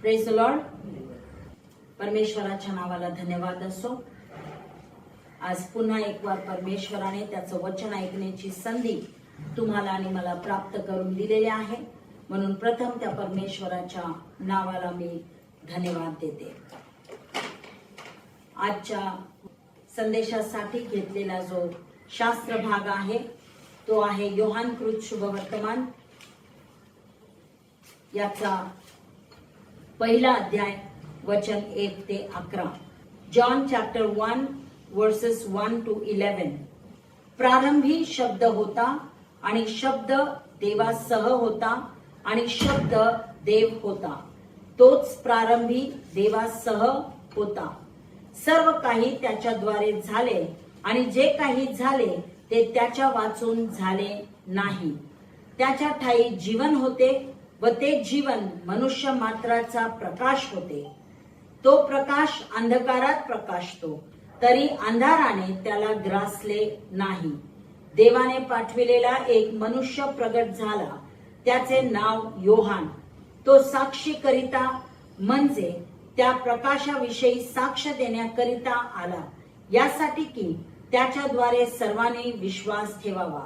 Praise the Lord. परमेश्वराच्या नावाला धन्यवाद असो. आज पुन्हा एक वार परमेश्वराने त्याचं वचन ऐकण्याची संधी तुम्हाला आणि मला प्राप्त करून दिलेली आहे, म्हणून प्रथम त्या परमेश्वराच्या नावाला मी धन्यवाद देते. आजच्या संदेशासाठी घेतलेला जो शास्त्र भाग आहे तो आहे योहानकृत शुभवर्तमान याचा पहिला अध्याय वचन 1 ते 11. John chapter 1 versus 1 to 11. प्रारंभी शब्द होता आणि शब्द देवासह होता आणि शब्द देव होता. तोच प्रारंभी देवासह होता. सर्व काही त्याच्याद्वारे झाले आणि जे काही झाले ते त्याच्या वाचून झाले नाही. त्याच्या ठायी जीवन होते व ते जीवन मनुष्य मात्राचा प्रकाश होते. तो प्रकाश अंधकारात प्रकाशतो, तरी अंधाराने त्याला ग्रासले नाही. देवाने पाठविलेला एक मनुष्य प्रगट झाला, त्याचे नाव योहान. तो साक्षी करिता म्हणजे त्या प्रकाशाविषयी साक्ष देण्याकरिता आला, यासाठी की त्याच्याद्वारे सर्वांनी विश्वास ठेवावा.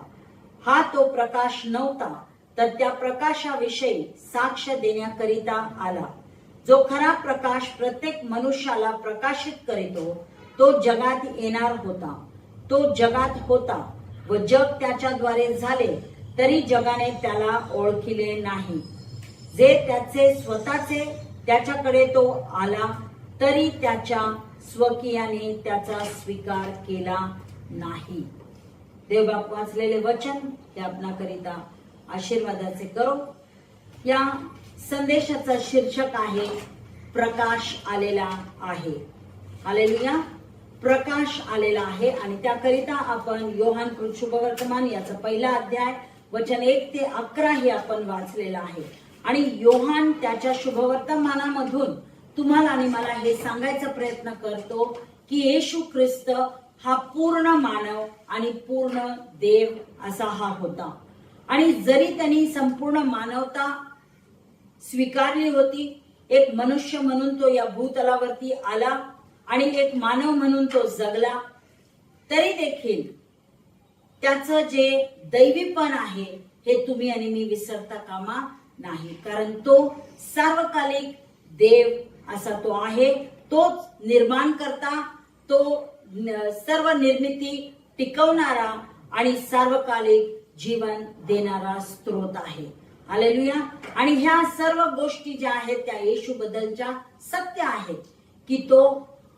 हा तो प्रकाश नव्हता, तर त्या प्रकाशाविषयी साक्ष देण्याकरिता आला. जो खरा प्रकाश प्रत्येक मनुष्याला प्रकाशित करीतो तो जगात येणार होता. तो जगात होता व जग त्याच्याद्वारे झाले, तरी जगाने त्याला ओळखिले नाही. जे त्याचे स्वतःचे त्याच्याकडे तो आला, तरी त्याच्या स्वकीयाने त्याचा स्वीकार केला नाही. देवबाप वाचलेले वचन हे आपणाकरिता आशीर्वादाचे करो. या संदेशाचा शीर्षक आहे प्रकाश आलेला आहे. हालेलुया. प्रकाश आलेला आहे आणि त्याकरिता आपण योहानकृत शुभवर्तमान याचा पहिला अध्याय वचन 1 ते 11 हे आपण वाचलेलं आहे. आणि योहान त्याच्या शुभवर्तमानामधून तुम्हाला आणि मला हे सांगायचा प्रयत्न करतो की येशू ख्रिस्त हा पूर्ण मानव आणि पूर्ण देव असा हा होता. आणि जरी त्यांनी संपूर्ण मानवता स्वीकारली होती, एक मनुष्य म्हणून तो या भूतलावरती आला आणि एक मानव म्हणून तो जगला, तरी देखील त्याचं जे दैवीपण आहे हे तुम्ही आणि मी विसरता कामा नाही. कारण तो सार्वकालिक देव असा तो आहे. तोच निर्माण करता, तो सर्व निर्मिती टिकवणारा आणि सार्वकालिक जीवन देणारा स्रोत आहे. हालेलुया. आणि ह्या सर्व गोष्टी ज्या आहेत त्या येशू बद्दलच्या सत्य आहेत की तो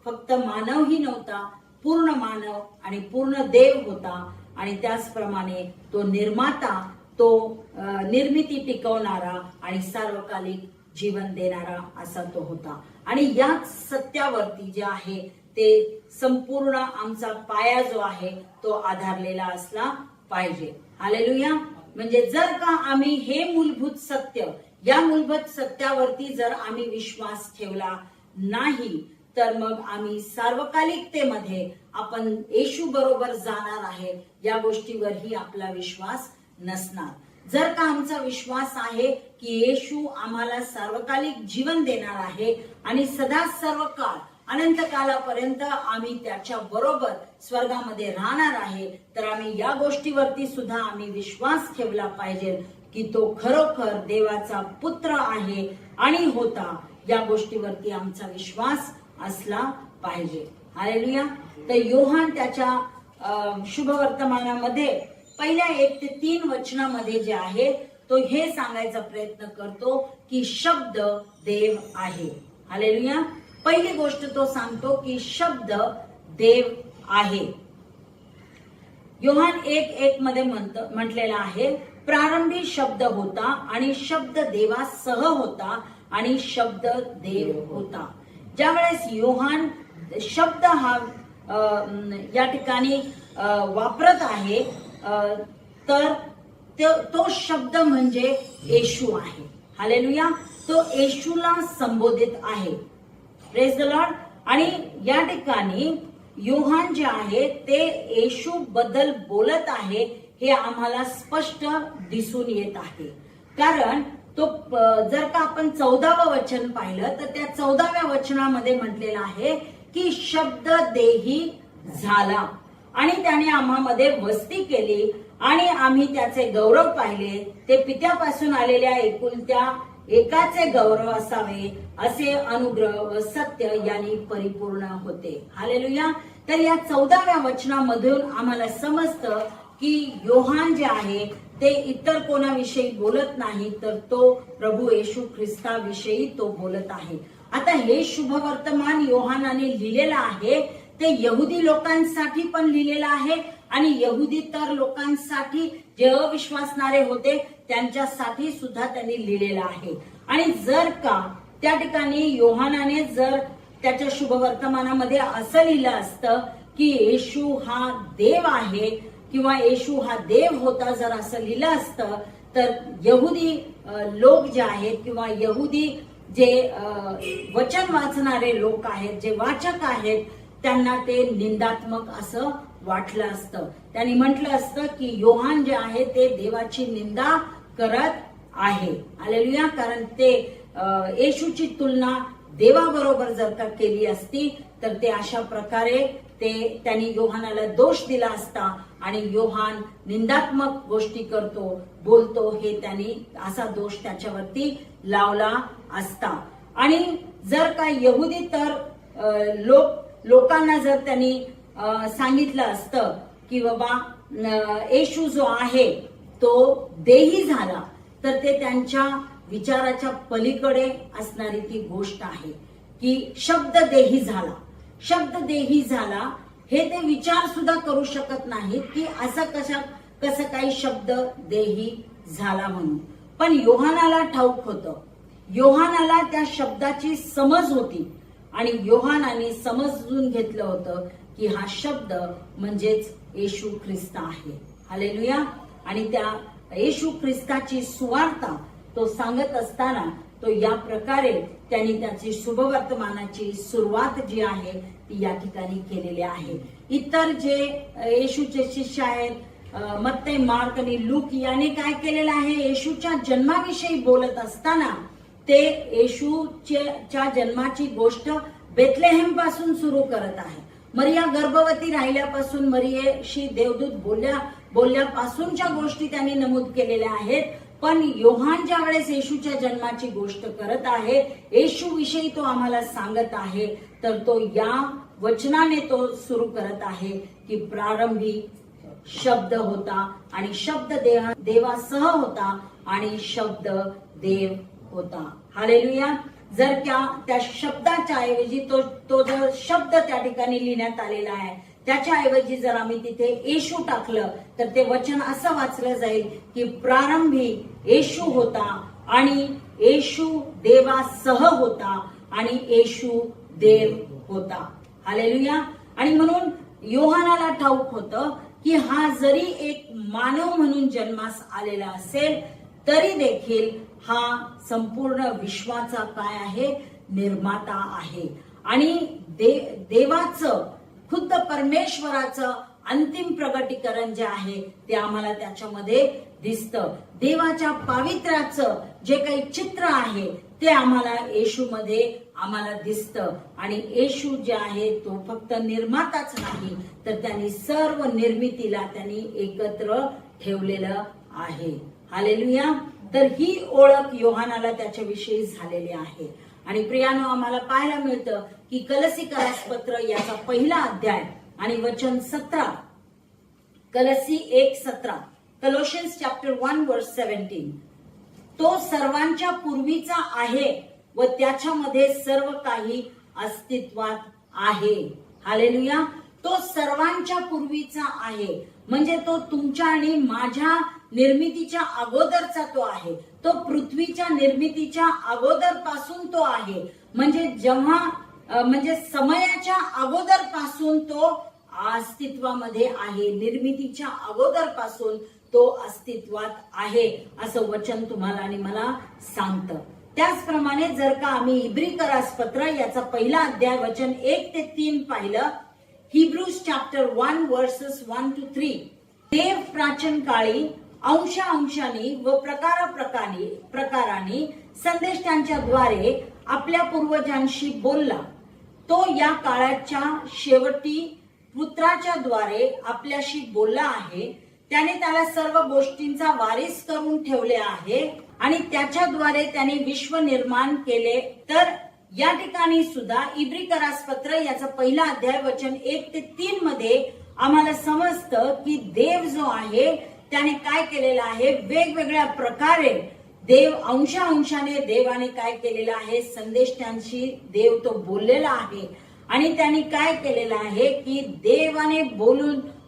फक्त मानवही नव्हता, पूर्ण मानव आणि पूर्ण देव होता. आणि त्याचप्रमाणे तो निर्माता, तो निर्मिती टिकवणारा आणि सार्वकालिक जीवन देणारा असा तो होता. आणि याच सत्यावरती जे आहे ते संपूर्ण आमचा पाया जो आहे तो आधारलेला असला पाहिजे. हालेलुया. म्हणजे जर का आम्ही हे मूलभूत सत्य, या मूलभूत सत्यावरती जर आम्ही विश्वास ठेवला नाही, तर मग आम्ही सार्वकालिकतेमध्ये आपण येशू बरोबर जाणार आहे या गोष्टीवरही आपला विश्वास नसणार. जर का आमचा विश्वास आहे की येशू आम्हाला सार्वकालिक जीवन देणार आहे आणि सदा सर्व काळ अनंत कालापर्यंत आम्ही त्याच्या बरोबर स्वर्गामध्ये राहणार आहे, तर आम्ही या गोष्टीवरती सुद्धा आम्ही विश्वास ठेवला पाहिजे की तो खरोखर देवाचा पुत्र आहे आणि होता. या गोष्टीवरती आमचा विश्वास असला पाहिजे. हालेलुया. तर योहान त्याच्या शुभवर्तमानामध्ये पहिल्या 1 ते 3 वचनामध्ये जे आहे तो हे सांगायचा प्रयत्न करतो की शब्द देव आहे. हालेलुया. पहिली गोष्ट तो सांगतो की शब्द देव आहे. योहान 1:1 मध्ये म्हटलेला आहे, प्रारंभी शब्द होता आणि शब्द देवासह होता आणि शब्द देव होता. ज्यावेळेस योहान शब्द हा या ठिकाणी वापरत आहे, तर तो शब्द म्हणजे येशू आहे. हालेलुया. तो येशूला संबोधित आहे. Praise the Lord. आणि या ठिकाणी योहान जे आहे ते येशू बद्दल बोलत आहे हे आम्हाला स्पष्ट दिसून येत आहे. कारण तो जर का आपण 14वं वचन पाहिलं तर त्या 14व्या वचनामध्ये म्हटलेलं आहे की शब्द देही झाला आणि त्याने आम्हामध्ये वस्ती केली आणि आम्ही त्याचे गौरव पाहिले, ते पित्यापासून आलेल्या एकुलत्या एकाचे गौरव असावे असे अनुग्रह व सत्य यांनी परिपूर्ण होते. हालेलुया. तर या 14व्या वचनामधून आम्हाला समजतं की योहान जे आहे ते इतर कोणाविषयी बोलत नाही, तर तो प्रभू येशू ख्रिस्ताविषयी तो बोलत आहे. आता हे शुभवर्तमान योहानाने लिहिलेलं आहे ते यहुदी लोकांसाठी पण लिहिलेलं आहे आणि यहुदीतर लोकांसाठी जे अविश्वासणारे होते त्यांच्यासाठी सुद्धा त्यांनी लिहिलेलं आहे. आणि जर का त्या ठिकाणी योहानाने जर त्याच्या शुभवर्तमानामध्ये असं लिहिलं असतं की येशू हा देव आहे किंवा येशू हा देव होता, जर असं लिहिलं असतं तर यहुदी लोक जे आहेत किंवा यहुदी जे वचन वाचणारे लोक आहेत, जे वाचक आहेत, त्यांना ते निंदात्मक असं वाटलं असतं. त्यांनी म्हटलं असतं की योहान जे आहे ते देवाची निंदा करत आहे. हालेलुया. कारण ते येशूची तुलना देवाबरोबर जर का केली असती तर ते अशा प्रकारे त्यांनी योहानाला दोष दिला असता आणि योहान निंदात्मक गोष्टी करतो, बोलतो, हे त्यांनी असा दोष त्याच्यावरती लावला असता. आणि जर का यहुदी तर लोकांना जर त्यांनी सांगितलं असतं की बाबा येशू जो आहे तो देही झाला, तर ते त्यांच्या विचाराच्या पलीकडे असणारी ती गोष्ट आहे की शब्द देही झाला. शब्द देही झाला हे ते विचार सुद्धा करू शकत नाहीत की असं कसं काही शब्द देही झाला म्हणून. पण योहानाला ठाऊक होतं, योहानाला त्या शब्दाची समज होती आणि योहानाने समजून घेतलं होतं की हा शब्द म्हणजेच येशू ख्रिस्त आहे. हालेलुया. आणि त्या येशू ख्रिस्ताची सुवार्ता तो सांगत असताना तो या प्रकारे त्यांनी त्याची शुभवर्तमानाची सुरुवात जी आहे ती या ठिकाणी केलेली आहे. इतर जे येशूचे शिष्य आहेत मत्ते, मार्क आणि लूक याने काय केलेलं आहे, येशूच्या जन्माविषयी बोलत असताना ते येशूच्या जन्माची गोष्ट बेथलेहेम पासून सुरू करत आहे. मरिया गर्भवती राहिल्यापासून मरियेशी देवदूत बोलल्यापासूनच्या गोष्टी त्यांनी नमूद केलेल्या आहेत. पण योहान ज्या वेळेस येशूच्या जन्माची गोष्ट करत आहे, येशू विषयी तो आम्हाला सांगत आहे, तर तो या वचनाने तो सुरू करत आहे की प्रारंभी शब्द होता आणि शब्द देवासह होता आणि शब्द देव होता. हालेलुया. जर त्या शब्दाच्या ऐवजी तो जो शब्द त्या ठिकाणी लिहिण्यात आलेला आहे त्याच्या ऐवजी जर आम्ही तिथे येशू टाकलं तर ते वचन असं वाचलं जाईल की प्रारंभी येशू होता आणि येशू देवासह होता आणि येशू देव होता. हालेलुया. आणि म्हणून योहानाला ठाऊक होतं की हा जरी एक मानव म्हणून जन्मास आलेला असेल तरी देखील हा संपूर्ण विश्वाचा काय आहे, निर्माता आहे. आणि देवाचं खुद्द परमेश्वराचं अंतिम प्रगटीकरण जे आहे ते आम्हाला त्याच्यामध्ये दिसतं. देवाच्या पावित्र्याचं जे काही चित्र आहे ते आम्हाला येशूमध्ये आम्हाला दिसतं. आणि येशू जे आहे तो फक्त निर्माताच नाही तर त्यांनी सर्व निर्मितीला त्यांनी एकत्र ठेवलेलं आहे. हालेलुया. तर ही ओळख योहानाला त्याच्याविषयी झालेली आहे. आणि प्रियानो, आम्हाला पाहायला मिळतं की कलसीकरास पत्र याचा पहिला अध्याय आणि वचन 17, कलसी 1:17, कलोशियन्स चॅप्टर 1 वर्स 17, तो सर्वांच्या पूर्वीचा आहे व त्याच्यामध्ये सर्व काही अस्तित्वात आहे. हालेलुया. तो सर्वांच्या पूर्वीचा आहे म्हणजे तो तुमच्या आणि माझ्या निर्मितीच्या अगोदरचा तो आहे. तो पृथ्वीच्या निर्मितीच्या अगोदर पासून तो आहे. म्हणजे समयाच्या अगोदर पासून तो अस्तित्वामध्ये आहे. निर्मितीच्या अगोदर पासून तो अस्तित्वात आहे असं वचन तुम्हाला आणि मला सांगतं. त्याचप्रमाणे जर का आम्ही इब्रिकरास पत्र याचा पहिला अध्याय वचन 1 ते 3 पाहिलं, हिब्रूज चॅप्टर 1 वर्सेस 1 to 3, देव प्राचीन काळी अंशांनी व प्रकाराने संदेश त्यांच्याद्वारे आपल्या पूर्वजांशी बोलला. तो या काळाच्या शेवटी पुत्राच्या द्वारे आपल्याशी बोलला आहे. त्याने त्याला सर्व गोष्टींचा वारीस करून ठेवले आहे आणि त्याच्याद्वारे त्याने विश्व निर्माण केले. तर या ठिकाणी सुद्धा इब्रिकरास पत्र याचा पहिला अध्याय वचन 1 ते 3 मध्ये आम्हाला समजतं की देव जो आहे त्याने काय केलेलं आहे, वेगवेगळ्या प्रकारे देव अंशाने देवाने काय केलेलं आहे, संदेश त्यांशी देव तो बोललेला आहे. आणि त्यांनी काय केलेलं आहे की देवाने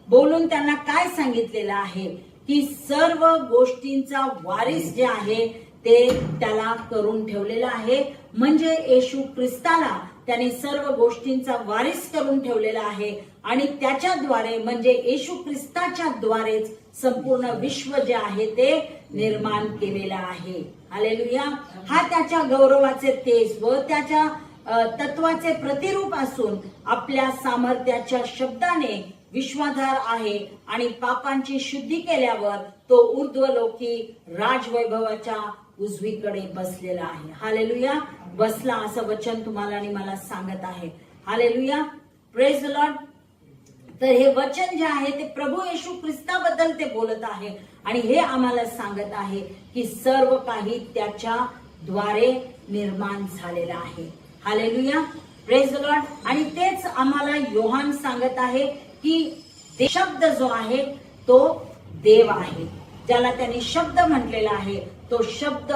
बोलून त्यांना काय सांगितलेलं आहे की सर्व गोष्टींचा वारीस जे आहे ते त्याला करून ठेवलेला आहे. म्हणजे येशू ख्रिस्ताला त्याने सर्व गोष्टींचा वारीस करून ठेवलेला आहे आणि त्याच्याद्वारे म्हणजे येशू ख्रिस्ताच्या द्वारेच संपूर्ण विश्व जे आहे ते निर्माण केलेलं आहे. हालेलुया. हा त्याच्या गौरवाचे तेज व त्याच्या तत्वाचे प्रतिरूप असून आपल्या सामर्थ्याच्या शब्दाने विश्वाधार आहे आणि पापांची शुद्धी केल्यावर तो ऊर्ध्वलोकी राजवैभवाच्या उजवीकडे बसलेला आहे. हालेलुया. बसला असं वचन तुम्हाला आणि मला सांगत आहे. हालेलुया. Praise the Lord. तर हे वचन जे आहे ते प्रभू येशू ख्रिस्ताबद्दल ते बोलत आहे आणि हे आम्हाला सांगत आहे की सर्व काही त्याच्या द्वारे निर्माण झालेलं आहे. हालेलुया. Praise the Lord. आणि तेच आम्हाला योहान सांगत आहे की शब्द जो आहे तो देव आहे. ज्याला त्यांनी शब्द म्हटलेला आहे तो शब्द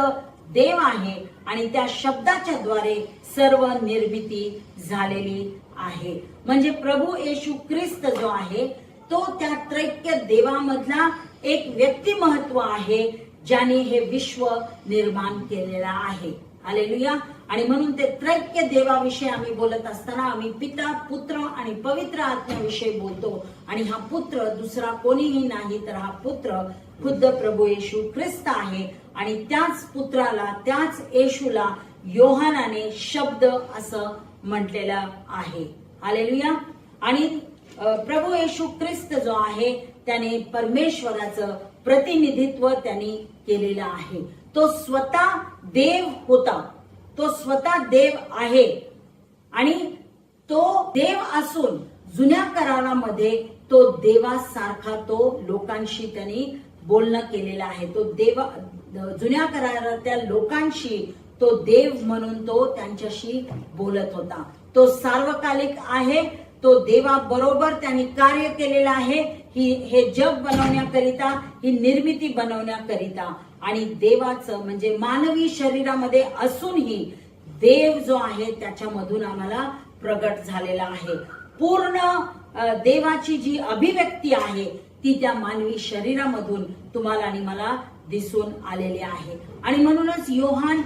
देव आहे आणि त्या शब्दाच्या द्वारे सर्व निर्मिती झालेली आहे. म्हणजे प्रभू येशू ख्रिस्त जो आहे तो त्या त्रैक्य देवामधला एक व्यक्तिमत्व आहे ज्याने हे विश्व निर्माण केलेलं आहे. हालेलुया. आणि म्हणून ते त्रैक्य देवाविषयी आम्ही बोलत असताना आम्ही पिता, पुत्र आणि पवित्र आत्म्याविषयी बोलतो. आणि हा पुत्र दुसरा कोणीही नाही तर हा पुत्र खुद्द प्रभू येशू ख्रिस्त आहे. आणि त्याच पुत्राला, त्याच येशूला योहानाने शब्द असं म्हटलेलं आहे. हालेलुया. आणि प्रभू येशू ख्रिस्त जो आहे त्याने परमेश्वराचं प्रतिनिधित्व त्यांनी केलेलं आहे. तो स्वतः देव होता, तो स्वतः देव आहे आणि तो देव असून जुन्या करारामध्ये तो देवासारखा तो लोकांशी त्यांनी बोलणं केलेलं आहे. तो देव जुन्या करारातल्या लोकांशी तो देव म्हणून तो त्यांच्याशी बोलत होता. तो सार्वकालिक आहे. तो देवाबरोबर त्यांनी कार्य केलेलं आहे. हे जग बनवण्याकरिता, ही निर्मिती बनवण्याकरिता. आणि देवाचं म्हणजे मानवी शरीरामध्ये असूनही देव जो आहे त्याच्यामधून आम्हाला प्रगट झालेला आहे. पूर्ण देवाची जी अभिव्यक्ती आहे ती त्या मानवी शरीरामधून तुम्हाला आणि मला दिसून आलेली आहे. आणि म्हणूनच योहान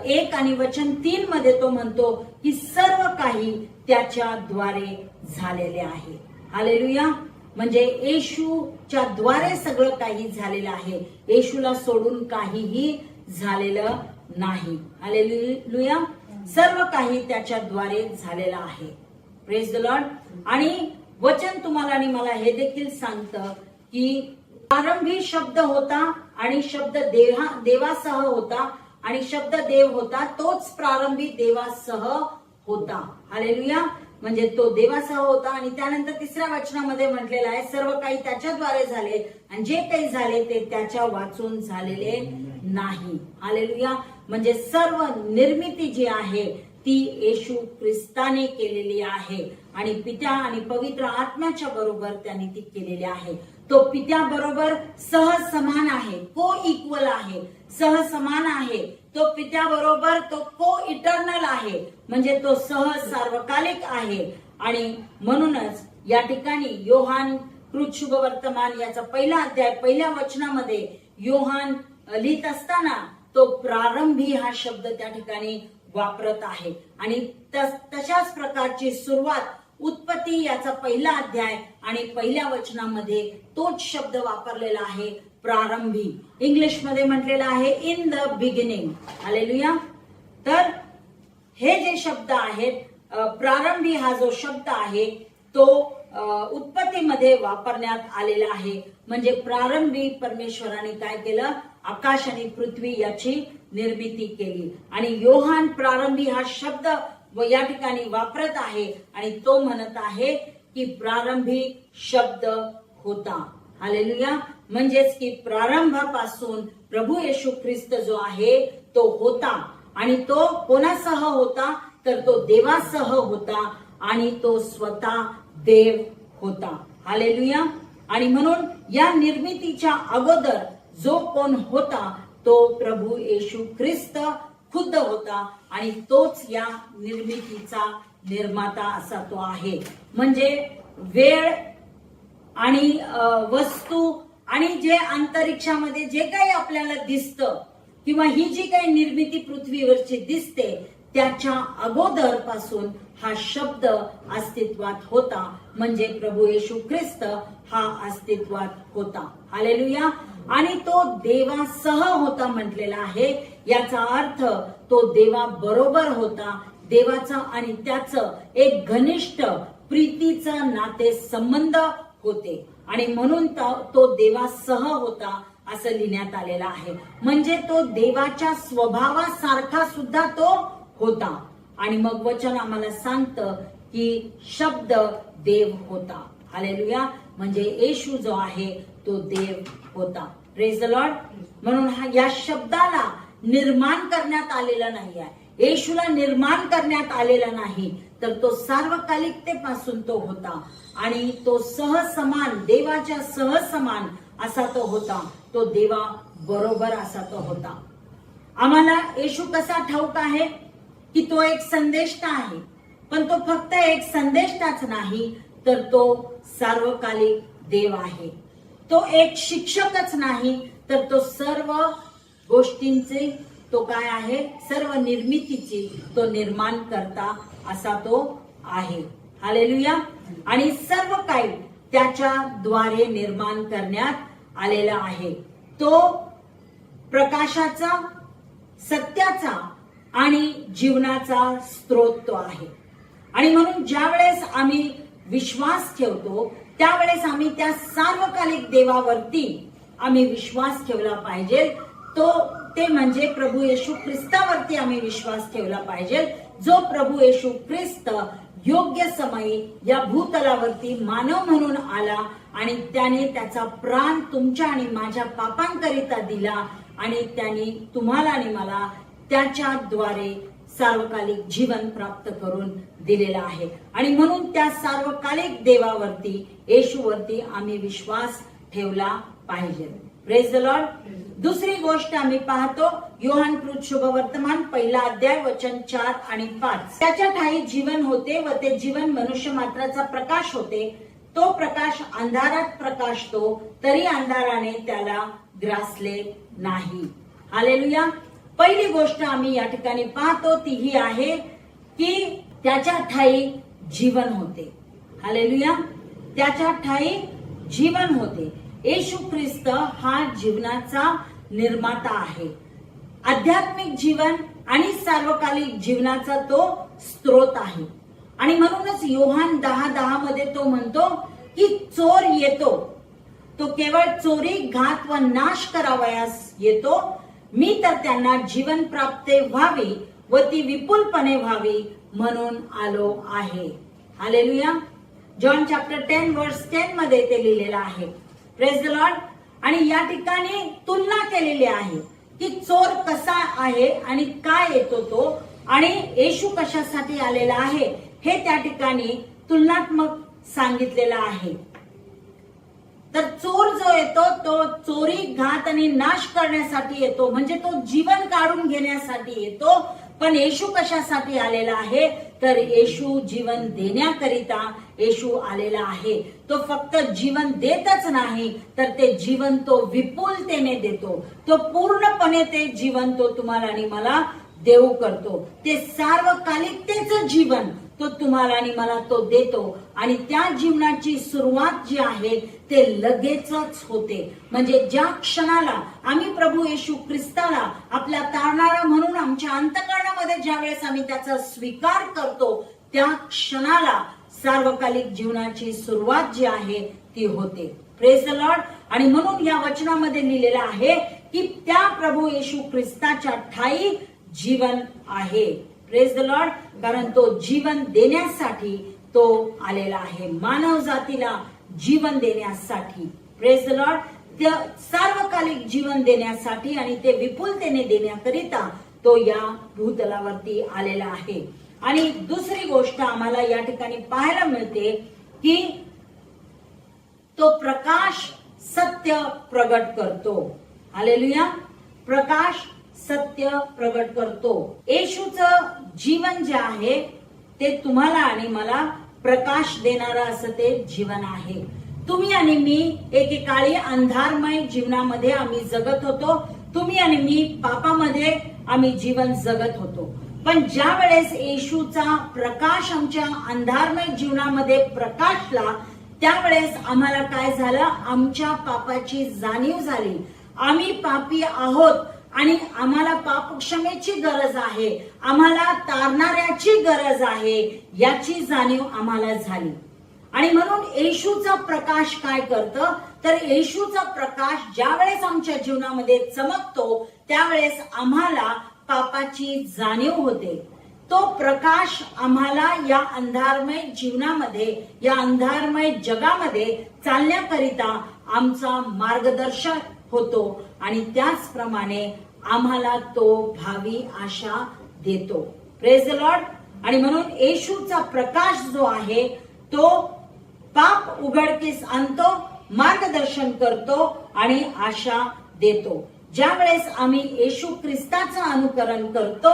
1 आणि वचन 3 मध्ये तो म्हणतो की सर्व काही त्याच्याद्वारे झालेले आहे. हालेलुया. म्हणजे येशूच्या द्वारे सगळं काही झालेलं आहे. येशूला सोडून काहीही झालेलं नाही. हालेलुया. सर्व काही त्याच्याद्वारे झालेलं आहे. Praise the Lord. आणि वचन तुम्हाला आणि मला हे देखील सांगतं की प्रारंभी शब्द होता आणि शब्द देवासह होता आणि शब्द देव होता. तोच प्रारंभी देवासह होता. हालेलुया. म्हणजे तो देवासह होता. आणि त्यानंतर 3ऱ्या वचनामध्ये म्हटलेलं आहे सर्व काही त्याच्याद्वारे झाले आणि जे काही झाले ते त्याच्या वाचून झालेले नाही. हालेलुया. म्हणजे सर्व निर्मिती जी आहे ती येशू ख्रिस्ताने केलेली आहे आणि पिता आणि पवित्र आत्म्याच्या बरोबर त्यांनी ती केलेली आहे. तो पित्याबरोबर सहसमान आहे, को इक्वल आहे, सहसमान आहे. तो पित्याबरोबर तो को इटर्नल आहे, म्हणजे तो सार्वकालिक आहे. आणि म्हणूनच या ठिकाणी योहान कृत शुभ वर्तमान याचा पहिला अध्याय 1ल्या वचनामध्ये योहान लिहित असताना तो प्रारंभी हा शब्द त्या ठिकाणी वापरत आहे. आणि तशाच प्रकारची सुरुवात उत्पत्ती याचा पहिला अध्याय आणि 1ल्या वचनामध्ये तोच शब्द वापरलेला आहे, प्रारंभी. इंग्लिश मध्ये म्हटलेला आहे इन द बिगिनिंग. हालेलुया. तर हे जे शब्द आहेत, प्रारंभी हा जो शब्द आहे तो उत्पत्तीमध्ये वापरण्यात आलेला आहे. म्हणजे प्रारंभी परमेश्वराने काय केलं, आकाश आणि पृथ्वी याची निर्मिती केली. आणि योहान प्रारंभी हा शब्द या ठिकाणी वापरत आहे आणि तो म्हणत आहे की प्रारंभी शब्द होता. हालेलुया. म्हणजेच की प्रारंभापासून प्रभू येशू ख्रिस्त जो आहे तो होता. आणि तो कोणासह होता, तर तो देवासह होता आणि तो स्वतः देव होता. हालेलुया. आणि म्हणून या निर्मितीच्या अगोदर जो कोण होता तो प्रभू येशू ख्रिस्त खुद्द होता आणि तोच या निर्मितीचा निर्माता असा तो आहे. म्हणजे वेळ आणि वस्तू आणि जे अंतरिक्षामध्ये जे काही आपल्याला दिसतं किंवा ही जी काही निर्मिती पृथ्वीवरची दिसते त्याच्या अगोदर पासून हा शब्द अस्तित्वात होता. म्हणजे प्रभू येशू ख्रिस्त हा अस्तित्वात होता. हालेलुया. आणि तो देवासह होता म्हटलेला आहे. याचा अर्थ तो देवा बरोबर होता. देवाचा आणि त्याचं एक घनिष्ठ प्रीतीचं नाते संबंध होते आणि म्हणून तो देवासह होता असं लिहिण्यात आलेलं आहे. म्हणजे तो देवाच्या स्वभावासारखा सुद्धा तो होता. आणि मग वचन आम्हाला सांगतं की शब्द देव होता. हालेलुया. म्हणजे येशू जो आहे तो देव होता. Praise the Lord. म्हणून या शब्दाला निर्माण करण्यात आलेलं नाही आहे. येशूला निर्माण करण्यात आलेला नाही, तर तो सार्वकालिकतेपासून तो होता आणि तो सहसमान, देवाच्या सहसमान असा तो होता. तो देवा बरोबर असा तो होता. आम्हाला येशू कसा ठाऊक आहे की तो एक संदेष्टा आहे. पण तो फक्त एक संदेष्टाच नाही, तर तो सार्वकालिक देव आहे. तो एक शिक्षकच नाही, तर तो सर्व गोष्टींचे तो काय आहे, सर्व निर्मितीची तो निर्माण करता असा तो आहे. हालेलुया. आणि सर्व काही त्याच्या द्वारे निर्माण करण्यात आलेला आहे. तो प्रकाशाचा, सत्याचा आणि जीवनाचा स्रोत तो आहे. आणि म्हणून ज्या वेळेस आम्ही विश्वास ठेवतो त्यावेळेस आम्ही त्या सार्वकालिक देवावरती आम्ही विश्वास ठेवला पाहिजे. ते म्हणजे प्रभू येशू ख्रिस्तावरती आम्ही विश्वास ठेवला पाहिजे. जो प्रभू येशू ख्रिस्त योग्य समयी या भूतलावरती मानव म्हणून आला आणि त्याने त्याचा प्राण तुमच्या आणि माझ्या पापांकरिता दिला आणि त्याने तुम्हाला आणि मला त्याच्याद्वारे सार्वकालिक जीवन प्राप्त करून दिलेला आहे. आणि म्हणून त्या सार्वकालिक देवावरती, येशूवरती आम्ही विश्वास ठेवला पाहिजे. Praise the Lord. दुसरी गोष्ट आम्ही पाहतो योहान शुभवर्तमान 1 अध्याय वचन 4 आणि 5. त्याच्या ठाई जीवन होते व ते जीवन मनुष्य मात्राचा प्रकाश होते. तो प्रकाश अंधारात प्रकाशतो तरी अंधाराने त्याला ग्रासले नाही. हालेलुया. पहिली गोष्ट आम्ही या ठिकाणी पाहतो ती ही आहे की त्याच्या ठाई जीवन होते. हालेलुया. त्याच्या ठाई जीवन होते. येशू ख्रिस्त हा जीवनाचा निर्माता आहे. आध्यात्मिक जीवन आणि सार्वकालिक जीवनाचा तो स्रोत आहे. आणि म्हणूनच योहान 10:10 मध्ये तो म्हणतो की चोर येतो, तो केवळ चोरी, घात व नाश करावयास येतो. मी तर त्यांना जीवन प्राप्त व्हावी व ती विपुलपणे व्हावी म्हणून आलो आहे. हालेलुया. जॉन चॅप्टर 10 वर्स 10 मध्ये ते लिहिलेलं आहे. Praise the Lord. आणि या ठिकाणी तुलना केलेली आहे की चोर कसा आहे आणि काय येतो तो आणि येशू कशासाठी आलेला आहे हे त्या ठिकाणी तुलनात्मक सांगितलेलं आहे. तर चोर जो येतो तो चोरी, घात आणि नाश करण्यासाठी येतो, म्हणजे तो जीवन काढून घेण्यासाठी येतो. पण येशू कशासाठी आलेला आहे, तर येशू जीवन देण्याकरिता येशू आलेला आहे. तो फक्त जीवन देतच नाही, तर ते जीवन तो विपुलतेने देतो. तो पूर्णपणे ते जीवन तो तुम्हाला आणि मला देऊ करतो. ते सार्वकालिकतेचं जीवन तो तुम्हाला आणि मला तो देतो. आणि त्या जीवनाची सुरुवात जी आहे ते लगेचच होते. म्हणजे ज्या क्षणाला आम्ही प्रभू येशू ख्रिस्ताला आपल्या तारणारा म्हणून आमच्या अंतःकरणामध्ये ज्या वेळेस आम्ही त्याचा स्वीकार करतो त्या क्षणाला सार्वकालिक जीवनाची सुरुवात जी आहे ती होते. Praise the Lord. आणि म्हणून या वचनामध्ये लिहिलेलं आहे की त्या प्रभू येशू ख्रिस्ताच्या ठायी जीवन आहे. Praise the Lord. कारण तो जीवन देण्यासाठी तो आलेला आहे, मानव जातीला जीवन देण्यासाठी. Praise the Lord. सार्वकालिक जीवन देण्यासाठी आणि ते विपुलतेने देण्याकरिता तो या भूतलावरती आलेला आहे. आणि दुसरी गोष्ट आम्हाला या ठिकाणी पाहायला मिळते की तो प्रकाश सत्य प्रगट करतो. हालेलुया. प्रकाश सत्य प्रगट करतो. येशूचं जीवन जे आहे ते तुम्हाला आणि मला प्रकाश देणारं असं ते जीवन आहे. तुम्ही आणि मी एकेकाळी अंधारमय जीवनामध्ये आम्ही जगत होतो. तुम्ही आणि मी पापामध्ये आम्ही जीवन जगत होतो. पण ज्या वेळेस येशूचा प्रकाश आमच्या अंधारमय जीवनामध्ये प्रकाशला त्यावेळेस आम्हाला काय झालं, आमच्या पापाची जाणीव झाली. आम्ही पापी आहोत आणि आम्हाला पाप क्षमेची गरज आहे, आम्हाला तारणाऱ्याची गरज आहे याची जाणीव आम्हाला झाली. आणि म्हणून येशूचा प्रकाश काय करतं, तर येशूचा प्रकाश ज्या वेळेस आमच्या जीवनामध्ये चमकतो त्यावेळेस आम्हाला पापाची जाणीव होते. तो प्रकाश आम्हाला या अंधारमय जीवनामध्ये, या अंधारमय जगामध्ये चालण्याकरिता आमचा मार्गदर्शक होतो आणि त्याचप्रमाणे आम्हाला तो भावी आशा देतो. Praise the Lord. आणि म्हणून येशूचा प्रकाश जो आहे तो पाप उघडकीस आणतो, मार्गदर्शन करतो आणि आशा देतो. ज्या वेळेस आम्ही येशू ख्रिस्ताचं अनुकरण करतो,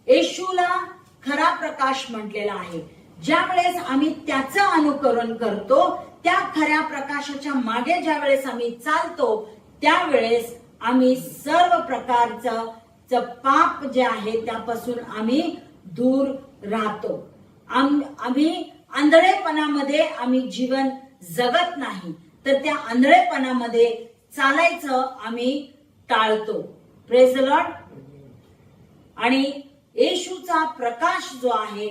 येशूला खरा प्रकाश म्हटलेला आहे. ज्या वेळेस आम्ही त्याचं अनुकरण करतो, त्या खऱ्या प्रकाशाच्या मागे ज्या वेळेस आम्ही चालतो त्यावेळेस आम्ही सर्व प्रकारचं पाप जे आहे त्यापासून आम्ही दूर राहतो. आम्ही आंधळेपणामध्ये आम्ही जीवन जगत नाही, तर त्या आंधळेपणामध्ये चालायचं आम्ही टाळतो. Praise the Lord. आणि येशूचा प्रकाश जो आहे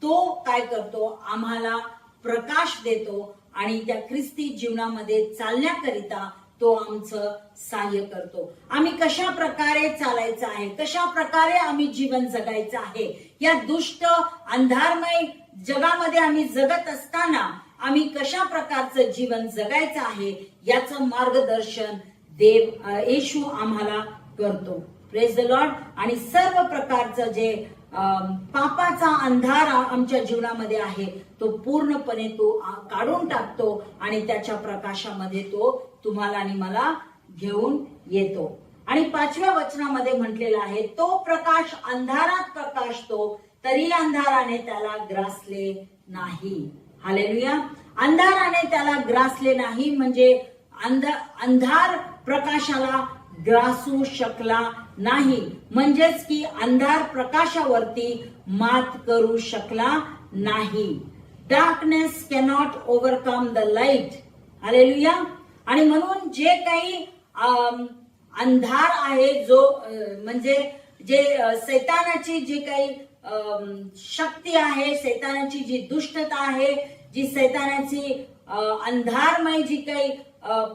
तो काय करतो, आम्हाला प्रकाश देतो आणि त्या ख्रिस्ती जीवनामध्ये चालण्याकरिता तो आमचं सहाय्य करतो. आम्ही कशा प्रकारे चालायचं आहे, कशा प्रकारे आम्ही जीवन जगायचं आहे, या दुष्ट अंधारमय जगामध्ये आम्ही जगत असताना आम्ही कशा प्रकारचं जीवन जगायचं आहे याचं मार्गदर्शन येशू आम्हाला करतो. Praise the Lord. आणि सर्व प्रकारचं जे पापाचा अंधार आमच्या जीवनामध्ये आहे तो पूर्णपणे तो काढून टाकतो आणि त्याच्या प्रकाशामध्ये तो तुम्हाला आणि मला घेऊन येतो. आणि 5व्या वचनामध्ये म्हटलेलं आहे, तो प्रकाश अंधारात प्रकाशतो तरी अंधाराने त्याला ग्रासले नाही. हालेलुया. अंधाराने त्याला ग्रासले नाही म्हणजे अंधार प्रकाशाला ग्रासू शकला नाही, म्हणजेच की अंधार प्रकाशावरती मात करू शकला नाही. Darkness cannot overcome the light. Hallelujah. आणि म्हणून जे काही अंधार आहे, जो म्हणजे जे सैतानाची जी काही शक्ती आहे, सैतानाची जी दुष्टता आहे, जी सैतानाची अंधारमय जी काही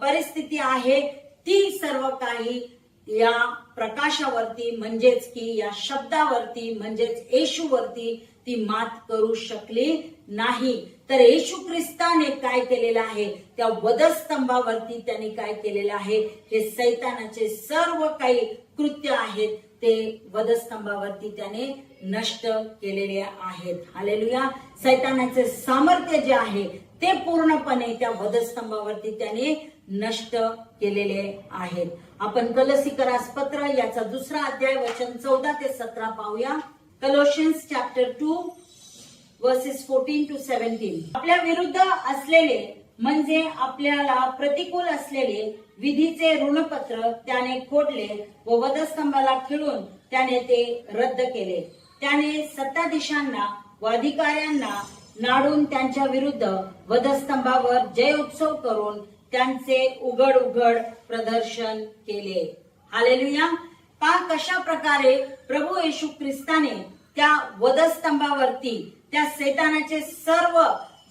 परिस्थिती आहे ती सर्व काही या प्रकाशावरती म्हणजेच की या शब्दावरती म्हणजेच येशूवरती ती मात करू शकली नाही. तर येशू ख्रिस्ताने काय केलेलं आहे, त्या वधस्तंभावरती त्यांनी काय केलेलं आहे, हे सैतानाचे सर्व काही कृत्य आहेत ते वधस्तंभावरती त्याने नष्ट केलेले आहेत. हालेलुया. सैतानाचे सामर्थ्य जे आहे ते पूर्णपणे त्या वधस्तंभावरती त्याने नष्ट केलेले आहेत. आपण कलोसीकरास पत्र याचा 2रा अध्याय वचन 14 ते 17 पाहूया. कलोशियन्स चॅप्टर 2 वर्सेस 14 to 17. आपल्या विरुद्ध असलेले म्हणजे आपल्याला प्रतिकूल असलेले विधीचे ऋणपत्र त्याने खोडले व वधस्तंभाला खिळून त्याने ते रद्द केले. त्याने सत्ताधीशांना व अधिकाऱ्यांना नाडून त्यांच्या विरुद्ध वधस्तंभावर जयोत्सव करून त्यांचे उघड उघड प्रदर्शन केले. हालेलुया. पहा कशा प्रकारे प्रभू येशू ख्रिस्ताने त्या वधस्तंभावरती त्या सैतानाचे सर्व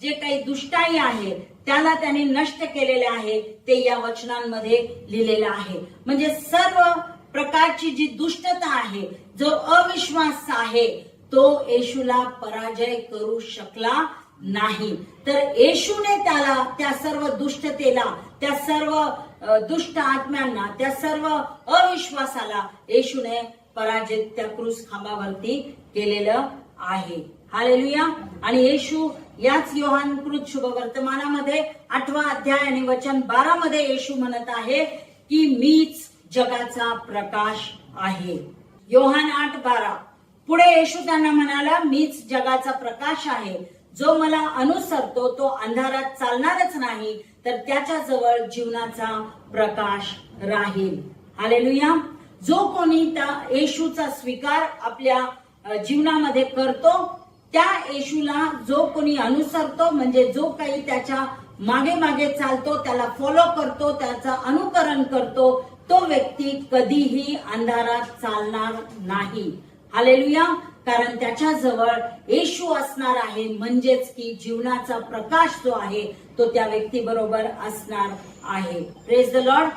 जे काही दुष्टाई आहे त्याला त्याने नष्ट केलेले आहे ते या वचनांमध्ये लिहिलेलं आहे. म्हणजे सर्व प्रकारची जी दुष्टता आहे, जो अविश्वास आहे, तो येशूला पराजय करू शकला नाही. तर येशूने त्याला, त्या सर्व दुष्टतेला, त्या सर्व दुष्ट आत्म्यांना, त्या सर्व अविश्वासाला येशूने पराजित त्या क्रूस खांबावरती केलेलं आहे. हालेलुया. आणि येशू याच योहान कृत शुभवर्तमानामध्ये 8वा अध्याय आणि वचन 12 मध्ये येशू म्हणत आहे की मीच जगाचा प्रकाश आहे. योहान 8:12. पुढे येशू त्यांना म्हणाला, मीच जगाचा प्रकाश आहे. जो मला अनुसरतो तो अंधारात चालणारच नाही, तर त्याच्या जवळ जीवनाचा प्रकाश राहील. हालेलुया. जो कोणी त्या येशूचा स्वीकार आपल्या जीवनामध्ये करतो, त्या येशूला जो कोणी अनुसरतो, म्हणजे जो काही त्याच्या मागे मागे चालतो, त्याला फॉलो करतो, त्याचं अनुकरण करतो, तो व्यक्ती कधीही अंधारात चालणार नाही. हालेलुया. कारण त्याच्याजवळ येशू असणार आहे, म्हणजेच की जीवनाचा प्रकाश जो आहे तो त्या व्यक्तीबरोबर असणार आहे. Praise the Lord.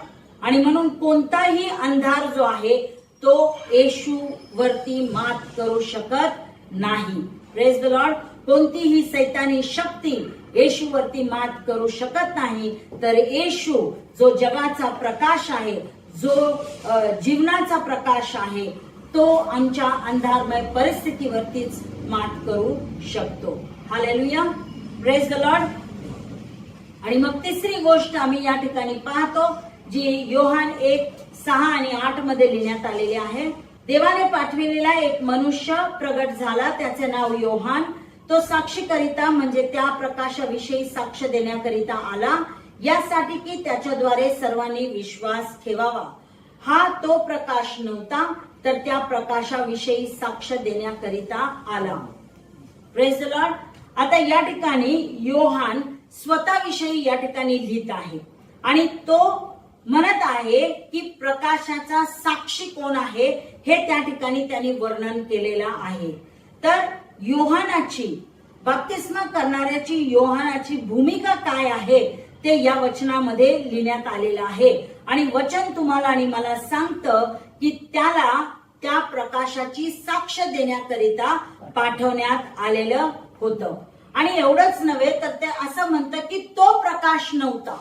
आणि म्हणून कोणताही अंधार जो आहे तो येशू वरती मात करू शकत नाही. Praise the Lord. कोणतीही सैतानी शक्ती येशू वरती मात करू शकत नाही. तर येशू जो जगाचा प्रकाश आहे, जो जीवनाचा प्रकाश आहे, तो आमच्या अंधारमय परिस्थितीवरतीच मात करू शकतो. हालेलुया. Praise the Lord. आणि मग तिसरी गोष्ट आम्ही या ठिकाणी पाहतो, जी योहान 1:6 आणि 8 मध्ये लिहिण्यात आलेली आहे. देवाने पाठविलेला एक मनुष्य प्रगट झाला, त्याचे नाव योहान. तो साक्षीकरिता, म्हणजे त्या प्रकाशाविषयी साक्ष देण्याकरिता आला, यासाठी की त्याच्याद्वारे सर्वांनी विश्वास ठेवावा. हा तो प्रकाश नव्हता, तर त्या प्रकाशाविषयी साक्ष देण्याकरिता आला. Praise the Lord. आता या ठिकाणी योहान स्वतःविषयी या ठिकाणी लिहित आहे आणि तो म्हणत आहे की प्रकाशाचा साक्षी कोण आहे हे त्या ठिकाणी त्यांनी वर्णन केलेलं आहे. तर योहानाची, बाप्तिस्मा करणाऱ्याची योहानाची भूमिका काय आहे ते या वचनामध्ये लिहिण्यात आलेलं आहे. आणि वचन तुम्हाला आणि मला सांगतं की त्याला त्या प्रकाशाची साक्ष देण्याकरिता पाठवण्यात आलेलं होतं. आणि एवढंच नव्हे तर ते असं म्हणतं की तो प्रकाश नव्हता,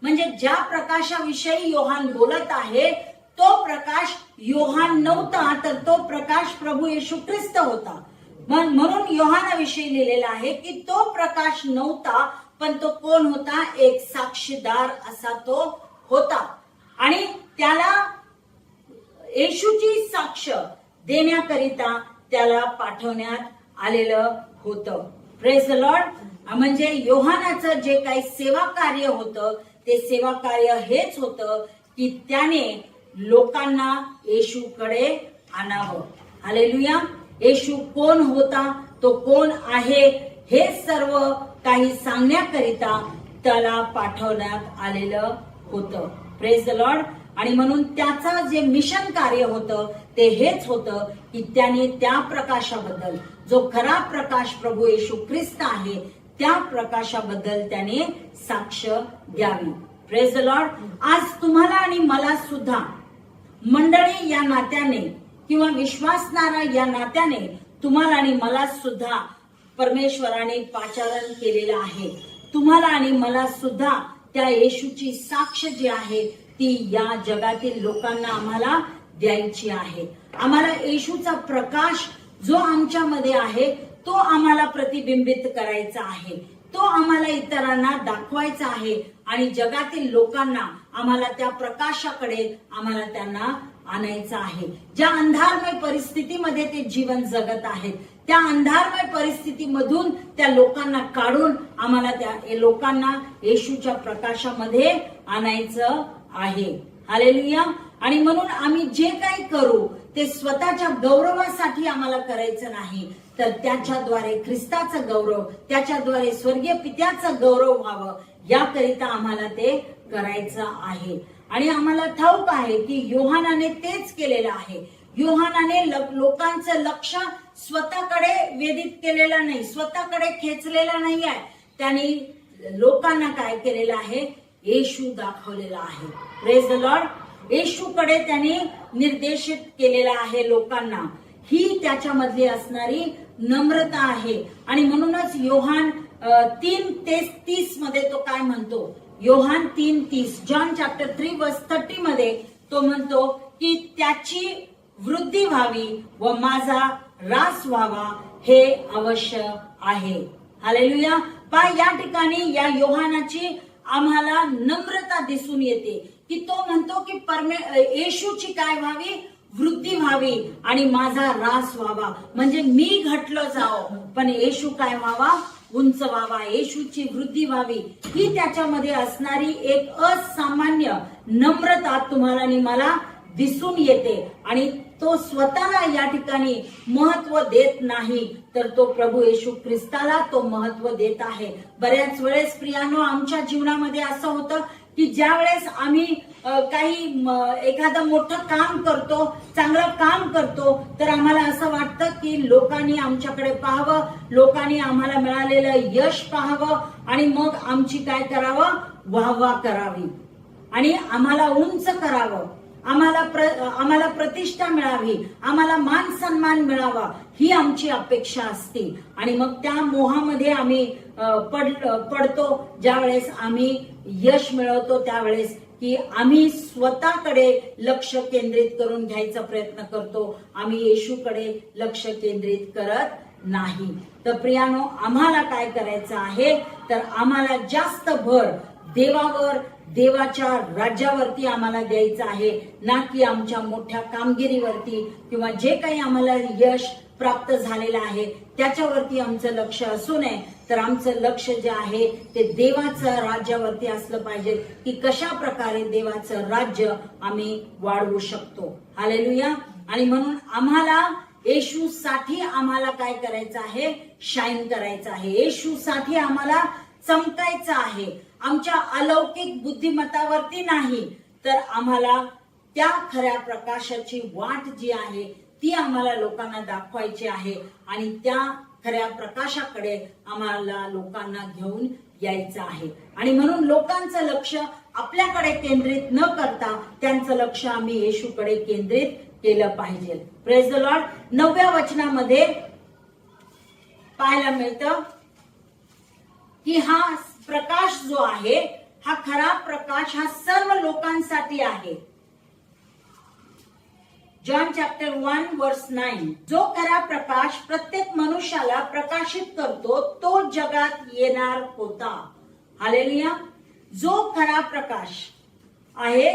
म्हणजे ज्या प्रकाशाविषयी योहान बोलत आहे तो प्रकाश योहान नव्हता, तर तो प्रकाश प्रभू येशू ख्रिस्त होता. म्हणून योहानाविषयी लिहिलेला आहे की तो प्रकाश नव्हता, पण तो कोण होता? एक साक्षीदार असा तो होता. आणि त्याला येशूची साक्ष देण्याकरिता त्याला पाठवण्यात आलेलं होतं. Praise the Lord. म्हणजे योहानाचं जे काही सेवा कार्य होतं ते सेवा कार्य हेच होतं की त्याने लोकांना येशूकडे आणावं. हालेलुया. येशू कोण होता, तो कोण आहे, हे सर्व काही सांगण्याकरिता त्याला पाठवण्यात आलेलं होतं. Praise the Lord. आणि म्हणून त्याचं जे मिशन कार्य होतं ते हेच होतं की त्याने त्या प्रकाशाबद्दल, जो खरा प्रकाश प्रभू येशू ख्रिस्त आहे, त्या प्रकाशाबद्दल त्याने साक्ष द्यावी. Praise the Lord. आज तुम्हाला आणि मला सुद्धा मंडळी या नात्याने किंवा विश्वासणारा या नात्याने तुम्हाला आणि मला सुद्धा परमेश्वराने पाचारण केलेलं आहे. तुम्हाला आणि मला सुद्धा त्या येशूची साक्ष जी आहे ती या जगातील लोकांना आम्हाला द्यायची आहे. आम्हाला येशूचा प्रकाश जो आमच्यामध्ये आहे तो आम्हाला प्रतिबिंबित करायचा आहे, तो आम्हाला इतरांना दाखवायचा आहे आणि जगातील लोकांना आम्हाला त्या प्रकाशाकडे आम्हाला त्यांना आणायचं आहे. ज्या अंधारमय परिस्थितीमध्ये ते जीवन जगत आहेत त्या अंधारमय परिस्थितीमधून त्या लोकांना काढून आम्हाला त्या लोकांना येशूच्या प्रकाशामध्ये आणायचं आहे. हालेलुया. आणि म्हणून आम्ही जे काही करू ते स्वतःच्या गौरवासाठी आम्हाला करायचं नाही, तर त्याच्याद्वारे ख्रिस्ताचं गौरव, त्याच्याद्वारे स्वर्गीय पित्याचं गौरव व्हावं याकरिता आम्हाला ते करायचं आहे. आणि आम्हाला ठाऊक आहे की योहानाने तेच केलेलं आहे. योहानाने लोकांचं लक्ष स्वतःकडे वेधित केलेलं नाही, स्वतःकडे खेचलेलं नाही आहे. त्यांनी लोकांना काय केलेलं आहे? येशू दाखवलेला आहे. Praise the Lord. येशूकडे त्यांनी निर्देशित केलेला आहे लोकांना. ही त्याच्यामधली असणारी नम्रता आहे. आणि म्हणूनच योहान 3:30 मध्ये तो काय म्हणतो? योहान 3:30, जॉन चॅप्टर 3 वर्स 30 मध्ये तो म्हणतो की त्याची वृद्धी व्हावी व माझा ऱ्हास व्हावा हे अवश्य आहे. हालेलुया. या ठिकाणी या योहानाची आम्हाला नम्रता दिसून येते की तो म्हणतो की येशूची काय व्हावी? वृद्धी व्हावी आणि माझा ऱ्हास व्हावा. म्हणजे मी घटलो जाओ पण येशू काय व्हावा? उंच व्हावा. येशूची वृद्धी व्हावी. ही त्याच्यामध्ये असणारी एक असामान्य नम्रता तुम्हाला आणि मला दिसून येते. आणि तो स्वतःला या ठिकाणी महत्व देत नाही तर तो प्रभू येशू ख्रिस्ताला तो महत्व देत आहे. बऱ्याच वेळेस प्रियानो आमच्या जीवनामध्ये असं होतं की ज्या वेळेस आम्ही काही एखादं मोठं काम करतो, चांगलं काम करतो, तर आम्हाला असं वाटतं की लोकांनी आमच्याकडे पाहावं, लोकांनी आम्हाला मिळालेलं यश पाहावं आणि मग आमची काय करावं? वाहवा करावी आणि आम्हाला उंच करावं, आम्हाला प्रतिष्ठा मिळावी, आम्हाला मान सन्मान मिळावा, ही आमची अपेक्षा असते. आणि मग त्या मोहामध्ये आम्ही पडतो ज्या वेळेस आम्ही यश मिळवतो, त्यावेळेस की आम्ही स्वतःकडे लक्ष केंद्रित करून घ्यायचा प्रयत्न करतो, आम्ही येशूकडे लक्ष केंद्रित करत नाही. तर प्रियानो आम्हाला काय करायचं आहे? तर आम्हाला जास्त भर देवावर, देवाच्या राज्यावरती आम्हाला द्यायचं आहे, ना की आमच्या मोठ्या कामगिरीवरती किंवा जे काही आम्हाला यश प्राप्त झालेलं आहे त्याच्यावरती आमचं लक्ष असू नये. तर आमचं लक्ष जे आहे ते देवाचं राज्यावरती असलं पाहिजे की कशा प्रकारे देवाचं राज्य आम्ही वाढवू शकतो. हालेलुया. आणि म्हणून आम्हाला येशूसाठी आम्हाला काय करायचं आहे? शाईन करायचं आहे. येशूसाठी आम्हाला चमकायचं आहे. आमच्या अलौकिक बुद्धिमत्तावरती नाही, तर आम्हाला त्या खऱ्या प्रकाशाची वाट जी आहे ती आम्हाला लोकांना दाखवायची आहे आणि त्या खऱ्या प्रकाशाकडे आम्हाला लोकांना घेऊन यायचं आहे. आणि म्हणून लोकांचं लक्ष आपल्याकडे केंद्रित न करता त्यांचं लक्ष आम्ही येशूकडे केंद्रित केलं पाहिजे. Praise the Lord. 9व्या वचनामध्ये पाहायला मिळतं की हा प्रकाश जो आहे, हा खरा प्रकाश हा सर्व लोकांसाठी आहे. जॉन चॅप्टर 1 वर्स 9, जो खरा प्रकाश प्रत्येक मनुष्याला प्रकाशित करतो तो जगात येणार होता. हालेलुया. जो खरा प्रकाश आहे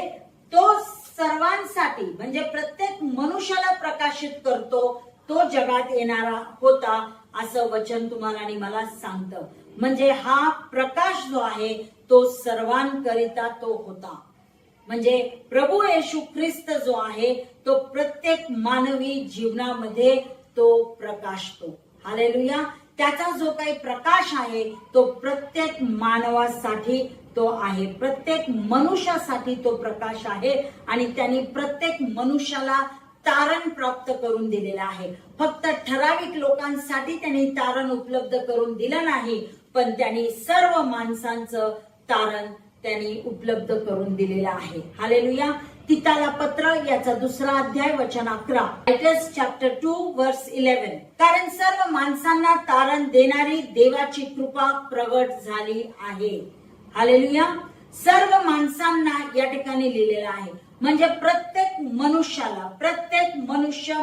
तो सर्वांसाठी म्हणजे प्रत्येक मनुष्याला प्रकाशित करतो तो जगात येणारा होता, असं वचन तुम्हाला आणि मला सांगतं. म्हणजे हा प्रकाश जो आहे तो सर्वांकरिता तो होता. म्हणजे प्रभू येशू ख्रिस्त जो आहे तो प्रत्येक मानवी जीवनामध्ये तो प्रकाशतो. हालेलुया. त्याचा जो काही प्रकाश आहे तो प्रत्येक मानवासाठी तो आहे, प्रत्येक मनुष्यासाठी तो प्रकाश आहे आणि त्यांनी प्रत्येक मनुष्याला तारण प्राप्त करून दिलेलं आहे. फक्त ठराविक लोकांसाठी त्यांनी तारण उपलब्ध करून दिलं नाही, पण त्यांनी सर्व माणसांचं तारण त्यांनी उपलब्ध करून दिलेलं आहे. हालेलुया. तिताला पत्र याचा 2 अध्याय वचन 11, टायटस चॅप्टर 2 वर्स 11. कारण सर्व माणसांना तारण देणारी देवाची कृपा प्रगट झाली आहे. हालेलुया. सर्व माणसांना या ठिकाणी लिहिलेलं आहे. म्हणजे प्रत्येक मनुष्याला, प्रत्येक मनुष्य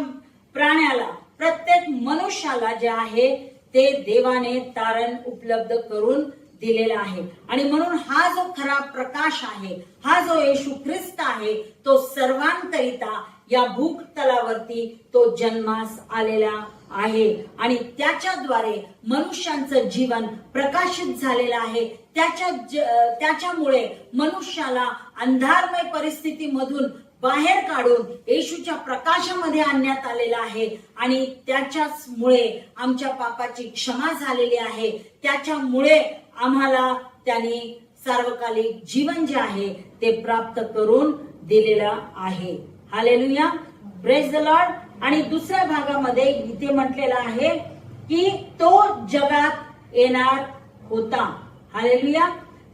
प्राण्याला, प्रत्येक मनुष्याला जे आहे ते देवाने तारण उपलब्ध करून दिलेला आहे. आणि म्हणून हा जो खरा प्रकाश आहे, हा जो येशू ख्रिस्त आहे, तो सर्वांकरिता या भूतलावरती तो जन्मास आलेला आहे आणि त्याच्याद्वारे मनुष्यांचं जीवन प्रकाशित झालेलं आहे. त्याच्यामुळे मनुष्याला अंधारमय परिस्थितीमधून बाहेर काढून येशूच्या प्रकाशामध्ये आणण्यात आलेला आहे आणि त्याच्यामुळे आमच्या पापाची क्षमा झालेली आहे. त्याच्यामुळे आम्हाला त्यांनी सार्वकालिक जीवन जे आहे ते प्राप्त करून दिलेलं आहे. हालेलुया. Praise the Lord. आणि दुसऱ्या भागामध्ये इथे म्हटलेलं आहे की तो जगात येणार होता. हालेलुया.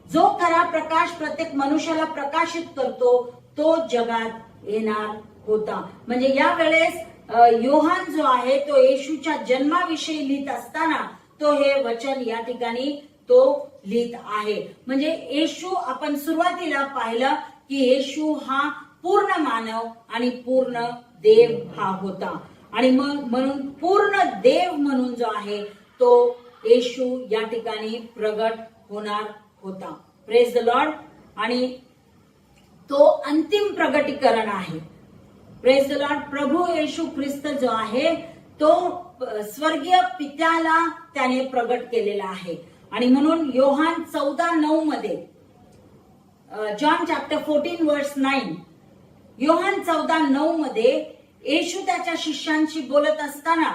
जो खरा प्रकाश प्रत्येक मनुष्याला प्रकाशित करतो तो जगात येणार होता. म्हणजे या वेळेस योहान जो आहे तो येशूच्या जन्माविषयी लिहित असताना तो हे वचन या ठिकाणी तो लिहित आहे. म्हणजे येशू आपण सुरुवातीला पाहिलं की येशू हा पूर्ण मानव आणि पूर्ण देव हा होता. आणि मग म्हणून पूर्ण देव म्हणून जो आहे तो येशू या ठिकाणी प्रगट होणार होता. Praise the Lord. आणि तो अंतिम प्रगटीकरण आहे. Praise the Lord. प्रभू येशू ख्रिस्त जो आहे तो स्वर्गीय पित्याला त्याने प्रगट केलेला आहे. आणि म्हणून योहान 14:9 मध्ये जॉन चॅप्टर 14 वर्स 9 योहान 14:9 मध्ये येशू त्याच्या शिष्यांशी बोलत असताना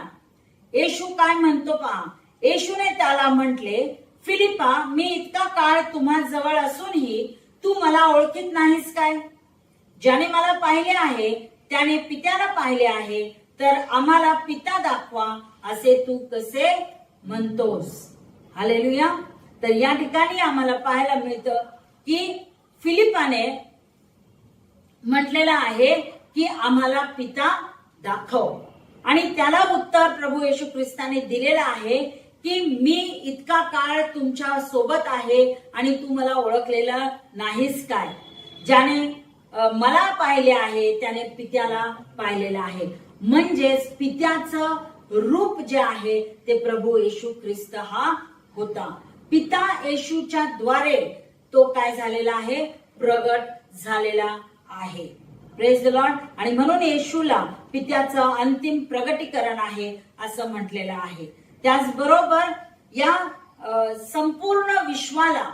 येशू काय म्हणतो पहा. येशूने त्याला म्हटले, फिलिपा, मी इतका काळ तुम्हा जवळ असूनही तू मला ओळखीत नाहीस काय? ज्याने मला पाहिले आहे त्याने पित्याला पाहिले आहे. तर आम्हाला पिता दाखवा असे तू कसे म्हणतोस? हालेलुया. तर या ठिकाणी आम्हाला पाहायला मिळतं की फिलिपाने म्हटलेलं आहे की आम्हाला पिता दाखव. आणि त्याला उत्तर प्रभू येशू ख्रिस्ताने दिलेलं आहे की मी इतका काळ तुमच्या सोबत आहे आणि तू मला ओळखलेलं नाहीस काय? ज्याने मला पाहिले आहे त्याने पित्याला पाहिलेलं आहे. म्हणजेच पित्याचं रूप जे आहे ते प्रभू येशू ख्रिस्त हा होता. पिता येशूच्या द्वारे तो काय झालेला आहे? प्रगट झालेला आहे. Praise the Lord. आणि म्हणून येशूला पित्याचं अंतिम प्रगटीकरण आहे असं म्हटलेलं आहे. त्याचबरोबर या संपूर्ण विश्वाला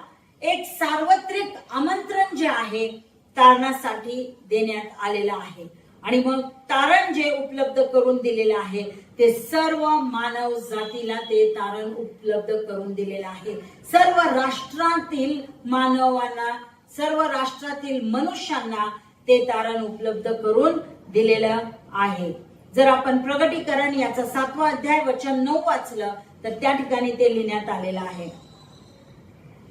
एक सार्वत्रिक आमंत्रण जे आहे तारणासाठी देण्यात आलेलं आहे. आणि मग तारण जे उपलब्ध करून दिलेलं आहे ते सर्व मानव जातीला ते तारण उपलब्ध करून दिलेलं आहे. सर्व राष्ट्रातील मानवांना, सर्व राष्ट्रातील मनुष्यांना ते तारण उपलब्ध करून दिलेलं आहे. जर आपण प्रगटीकरण याचा 7वा अध्याय वचन 9 वाचलं तर त्या ठिकाणी ते लिहिण्यात आलेलं आहे.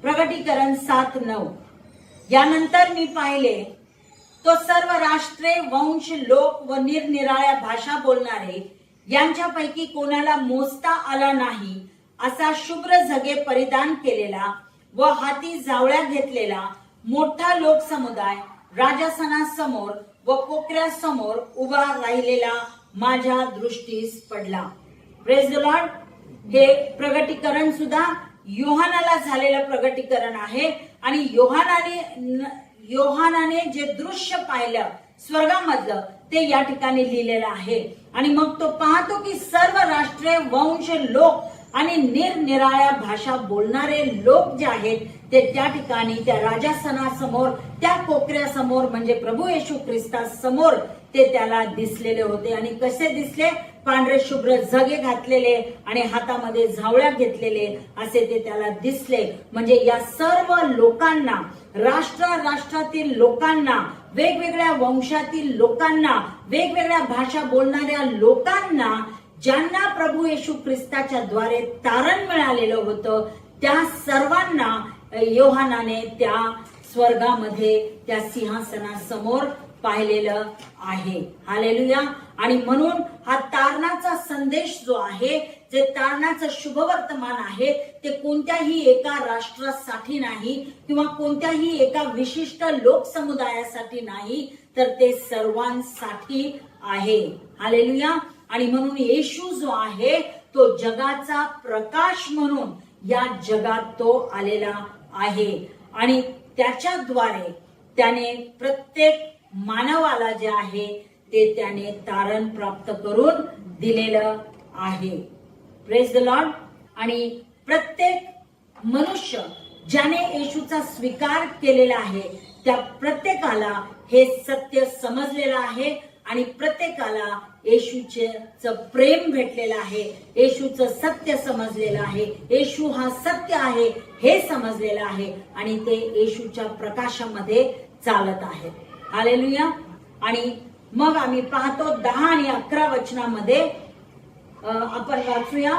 प्रगटीकरण 7:9. यानंतर मी पाहिले तो सर्व राष्ट्रे, वंश, लोक व निरनिराळ्या भाषा बोलणारे यांच्यापैकी कोणाला मोजता आला नाही असा शुभ्र झगे परिधान केलेला व हाती जावळ्या घेतलेला मोठा लोकसमुदाय राजासनासमोर व कोकऱ्यासमोर उभा राहिलेला माझ्या दृष्टीस पडला. Praise the Lord. हे प्रगटीकरण सुद्धा योहानाला झालेलं प्रगटीकरण आहे. आणि योहानाने जे दृश्य पाहिलं स्वर्गामधलं ते या ठिकाणी लिहिलेलं आहे. आणि मग तो पाहतो की सर्व राष्ट्रे, वंश, लोक आणि निरनिराळ्या भाषा बोलणारे लोक जे आहेत ते त्या ठिकाणी त्या राजासनासमोर, त्या कोकऱ्यासमोर म्हणजे प्रभू येशू ख्रिस्तासमोर ते त्याला दिसलेले होते. आणि कसे दिसले? पांढरे शुभ्र झगे घातलेले आणि हातामध्ये झावळ्या घेतलेले असे ते त्याला दिसले. म्हणजे या सर्व लोकांना, राष्ट्रातील लोकांना, वेगवेगळ्या वंशातील लोकांना, वेगवेगळ्या भाषा बोलणाऱ्या लोकांना ज्यांना प्रभू येशू ख्रिस्ताच्या द्वारे तारण मिळालेलं होतं त्या सर्वांना योहानाने त्या स्वर्गामध्ये त्या सिंहासनासमोर पाहिलेलं आहे. हालेलुया. आणि म्हणून हा तारणाचा संदेश जो आहे, जे तारणाचं शुभवर्तमान आहे ते कोणत्याही एका राष्ट्रासाठी नाही किंवा कोणत्याही एका विशिष्ट लोकसमुदायासाठी नाही, तर ते सर्वांसाठी आहे. हालेलुया. आणि म्हणून येशू जो आहे तो जगाचा प्रकाश म्हणून या जगात तो आलेला आहे. आणि त्याच्याद्वारे त्याने प्रत्येक मानवाला जे आहे ते त्याने तारण प्राप्त करून दिलेलं आहे. Praise the Lord. आणि प्रत्येक मनुष्य ज्याने येशूचा स्वीकार केलेला आहे त्या प्रत्येकाला हे सत्य समजलेलं आहे आणि प्रत्येकाला येशूचं प्रेम भेटलेलं आहे, येशूचं सत्य समजलेलं आहे, येशू हा सत्य आहे हे समजलेलं आहे आणि ते येशूच्या प्रकाशामध्ये चालत आहेत. हालेलुया. आणि मग आम्ही पाहतो 10 आणि 11 वचनामध्ये आपण वाचूया.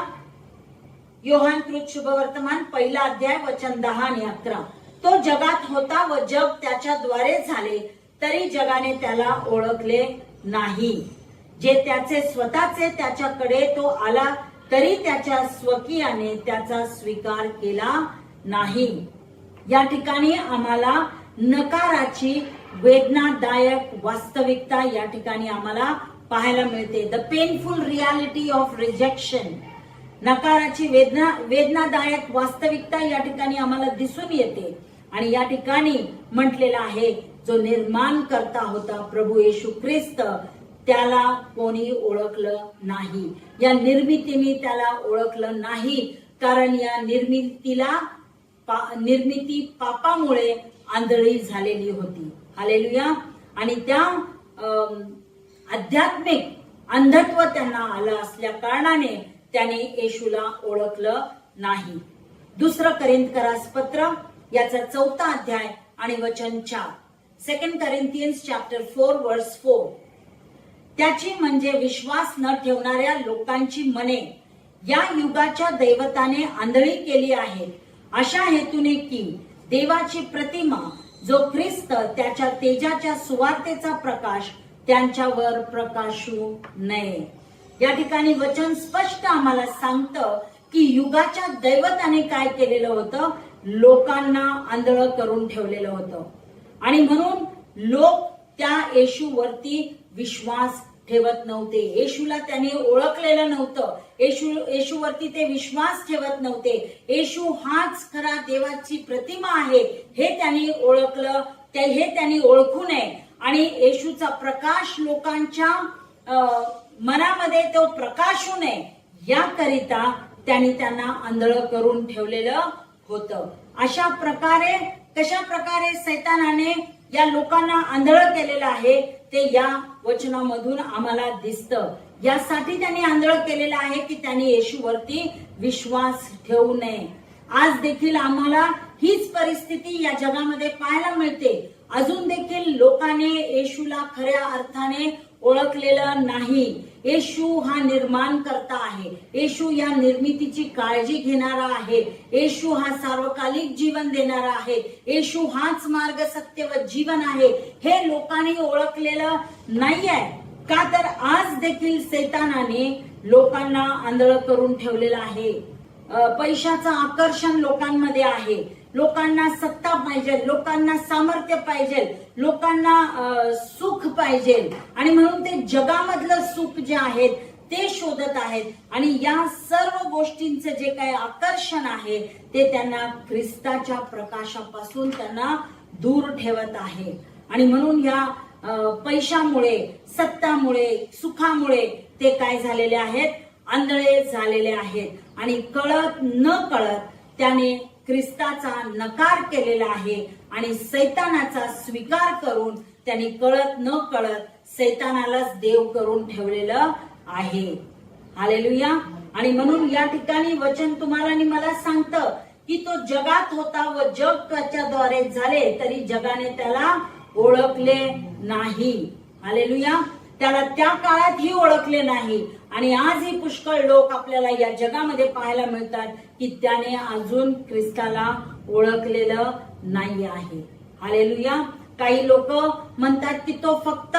योहान कृत शुभवर्तमान 1 अध्याय वचन 10 आणि 11. तो जगात होता व जग त्याच्याद्वारे झाले, तरी जगाने त्याला ओळखले नाही. जे त्याचे स्वतःचे त्याच्याकडे तो आला, तरी त्याच्या स्वकीयाने त्याचा स्वीकार केला नाही. या ठिकाणी आम्हाला नकाराची वेदनादायक वास्तविकता या ठिकाणी आम्हाला पाहायला मिळते. The painful reality of rejection. नकाराची वेदनादायक वास्तविकता या ठिकाणी आम्हाला दिसून येते. आणि या ठिकाणी म्हटलेलं आहे, जो निर्माण करता होता प्रभू येशू ख्रिस्त, त्याला कोणी ओळखलं नाही. या निर्मितीने त्याला ओळखलं नाही, कारण या निर्मिती पापामुळे आंधळी झालेली होती. हालेलुया. आणि त्या आध्यात्मिक अंधत्व त्यांना आलं असल्या कारणाने त्याने येशूला ओळखलं नाही. 2 कोरिंथकरास पत्र याचा 4 अध्याय आणि वचन 4. 2 Corinthians chapter 4 verse 4. त्याची म्हणजे विश्वास न ठेवणाऱ्या लोकांची मने या युगाच्या दैवताने आंधळी केली आहे, अशा हेतूने की देवाची प्रतिमा जो ख्रिस्त त्याच्या तेजाच्या सुवार्तेचा प्रकाश त्यांच्यावर प्रकाशू नये. या ठिकाणी वचन स्पष्ट आम्हाला सांगतं की युगाच्या दैवताने काय केलेलं होतं, लोकांना आंधळ करून ठेवलेलं होतं. आणि म्हणून लोक त्या येशूवरती विश्वास ठेवत नव्हते. येशूला त्यांनी ओळखलेलं नव्हतं. येशूवरती ते विश्वास ठेवत नव्हते. येशू हाच खरा देवाची प्रतिमा आहे हे त्यांनी ओळखलं, हे त्यांनी ओळखू नये. आणि येशूचा प्रकाश लोकांच्या मनामध्ये तो प्रकाशू नये याकरिता त्यांनी त्यांना आंधळ करून ठेवलेलं होतं. अशा प्रकारे कशा प्रकारे सैतानाने या लोकांना आंधळ केलेलं आहे ते या वचनामधून आम्हाला दिसतं. यासाठी त्यांनी आंधळ केलेलं आहे की त्यांनी येशूवरती विश्वास ठेवू नये. आज देखील आम्हाला हीच परिस्थिती या जगामध्ये पाहायला मिळते. अजून देखील लोकांनी येशूला खऱ्या अर्थाने ओळखलेलं नाही. येशू हा निर्माण करता आहे. येशू या निर्मितीची काळजी घेणारा आहे. येशू हा सार्वकालिक जीवन देणारा आहे. येशू हाच मार्ग, सत्य व जीवन आहे हे लोकांनी ओळखलेलं नाहीये. का तर आज देखील सैतानाने लोकांना आंधळ करून ठेवलेलं आहे. पैशाचं आकर्षण लोकांमध्ये आहे. लोकांना सत्ता पाहिजे, लोकांना सामर्थ्य पाहिजे, लोकांना सुख पाहिजे आणि म्हणून ते जगामधलं सुख जे आहेत ते शोधत आहेत. आणि या सर्व गोष्टींचं जे काही आकर्षण आहे ते त्यांना ख्रिस्ताच्या प्रकाशापासून त्यांना दूर ठेवत आहे. आणि म्हणून या पैशामुळे, सत्तामुळे, सुखामुळे ते काय झालेले आहेत, आंधळे झालेले आहेत. आणि कळत न कळत त्याने ख्रिस्ताचा नकार केलेला आहे आणि सैतानाचा स्वीकार करून त्यांनी कळत न कळत सैतानालाच देव करून ठेवलेलं आहे. हालेलुया. आणि म्हणून या ठिकाणी वचन तुम्हाला आणि मला सांगतं की तो जगात होता व जग त्याच्याद्वारे झाले, तरी जगाने त्याला ओळखले नाही. हालेलुया. त्याला त्या काळातही ओळखले नाही. आणि आजही पुष्कळ लोक आपल्याला या जगामध्ये पाहायला मिळतात की त्याने अजून ख्रिस्ताला ओळखलेलं नाही आहे. हालेलुया. काही लोक म्हणतात की तो फक्त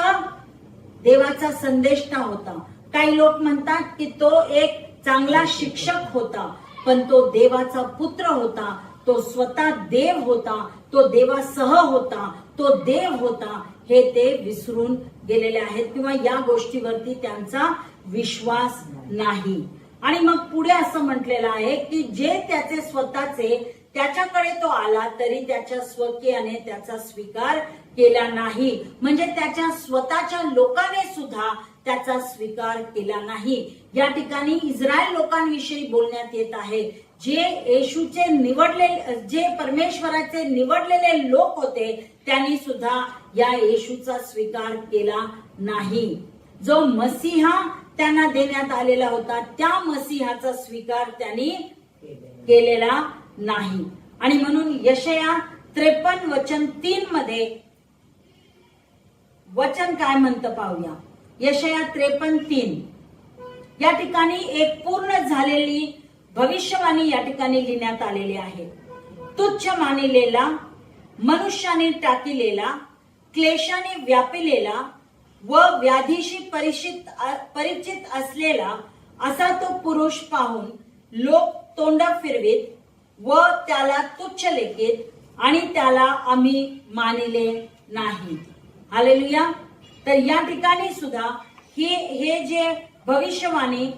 देवाचा संदेष्टा होता. काही लोक म्हणतात की तो एक चांगला शिक्षक होता, पण तो देवाचा पुत्र होता. तो स्वतः देव होता, तो देवासह होता, तो देव होता हे ते विसरून गेलेले आहेत किंवा या गोष्टीवरती त्यांचा विश्वास नाही. आणि मग पुढे असं म्हटलेलं आहे की जे त्याचे स्वतःचे त्याच्याकडे तो आला, तरी त्याच्या स्वकीयाने त्याचा स्वीकार केला नाही. म्हणजे त्याच्या स्वतःच्या लोकांनी सुद्धा त्याचा स्वीकार केला नाही. या ठिकाणी इस्रायल लोकांविषयी बोलण्यात येत आहे. जे येशूचे निवडलेले, जे परमेश्वराचे निवडलेले लोक होते त्यांनी सुद्धा या येशूचा स्वीकार केला नाही. जो मसीहा त्यांना देण्यात आलेला होता त्या मसीहाचा स्वीकार त्यांनी केलेला नाही. आणि म्हणून यशया 53 वचन 3 मध्ये वचन काय म्हणतं पाहूया. यशया 53:3 या ठिकाणी एक पूर्ण झालेली भविष्यवाणी या ठिकाणी लिहिण्यात आलेली आहे. तुच्छ मानिलेला, मनुष्याने टाकिलेला, क्लेशाने व्यापिलेला व व्याधीशी परिचित असलेला असा तो पुरुष पाहून लोक तोंड फिरवीत व त्याला तुच्छ लेखीत आणि त्याला आम्ही मानिले नाही. हालेलुया. तर या ठिकाणी सुद्धा हे जे भविष्यवाणी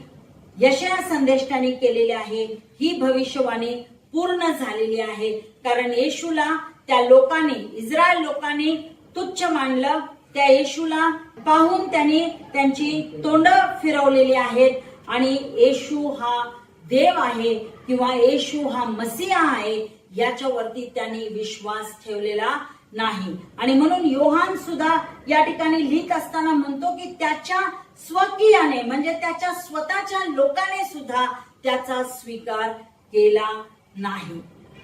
यशाया संदेष्टाने केलेली आहे, ही भविष्यवाणी पूर्ण झालेली आहे. कारण येशूला त्या लोकांनी, इस्रायल लोकांनी तुच्छ मानलं. त्या येशूला पाहून त्यांची तोंड फिरवलेली आहेत आणि येशू हा देव आहे किंवा येशू हा मसीहा आहे याच्यावरती त्यांनी विश्वास ठेवलेला नाही. आणि म्हणून योहान सुद्धा या ठिकाणी लिहित असताना म्हणतो की त्याच्या स्वकीयाने म्हणजे त्याच्या स्वतःच्या लोकांनी सुद्धा त्याचा स्वीकार केला नाही.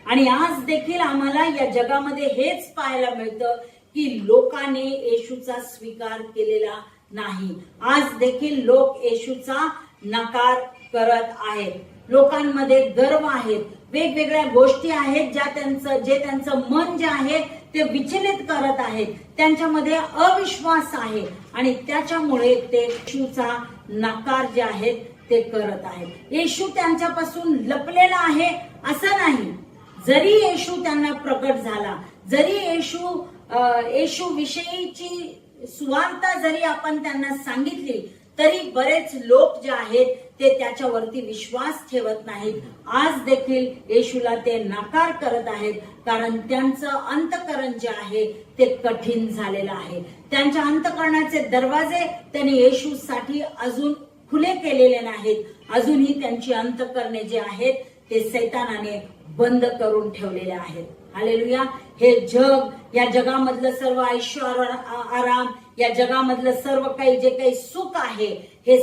आणि आज देखील आम्हाला या जगामध्ये हेच पाहायला मिळतं की लोकांनी येशूचा स्वीकार केलेला नाही. आज देखील लोक येशूचा नकार करत आहेत. लोकांमध्ये गर्व आहेत, वेगवेगळ्या गोष्टी आहेत जे त्यांचं मन जे आहे ते विचलित करत आहेत. त्यांच्यामध्ये अविश्वास आहे आणि त्याच्यामुळे ते येशूचा नकार जे आहेत ते करत आहेत. येशू त्यांच्यापासून लपलेला आहे असं नाही. जरी येशू त्यांना प्रकट झाला, जरी येशू विषयीची सुवार्ता जरी आपण त्यांना सांगितली, तरी बरेच लोक जे आहेत ते त्याच्यावरती विश्वास ठेवत नाहीत. आज देखील येशूला ते नकार करत आहेत, कारण त्यांचं अंतःकरण जे आहे ते कठीण झालेलं आहे. त्यांच्या अंतःकरणाचे दरवाजे त्यांनी येशूसाठी अजून खुले केलेले नाहीत. अजूनही त्यांची अंतःकरणे जे आहेत ते सैतानाने बंद करून ठेवलेले आहेत. हालेलुया. हे जग, या जगामधलं सर्व ऐश्वर्य आराम, या जगामधलं सर्व काही जे काही सुख आहे, हे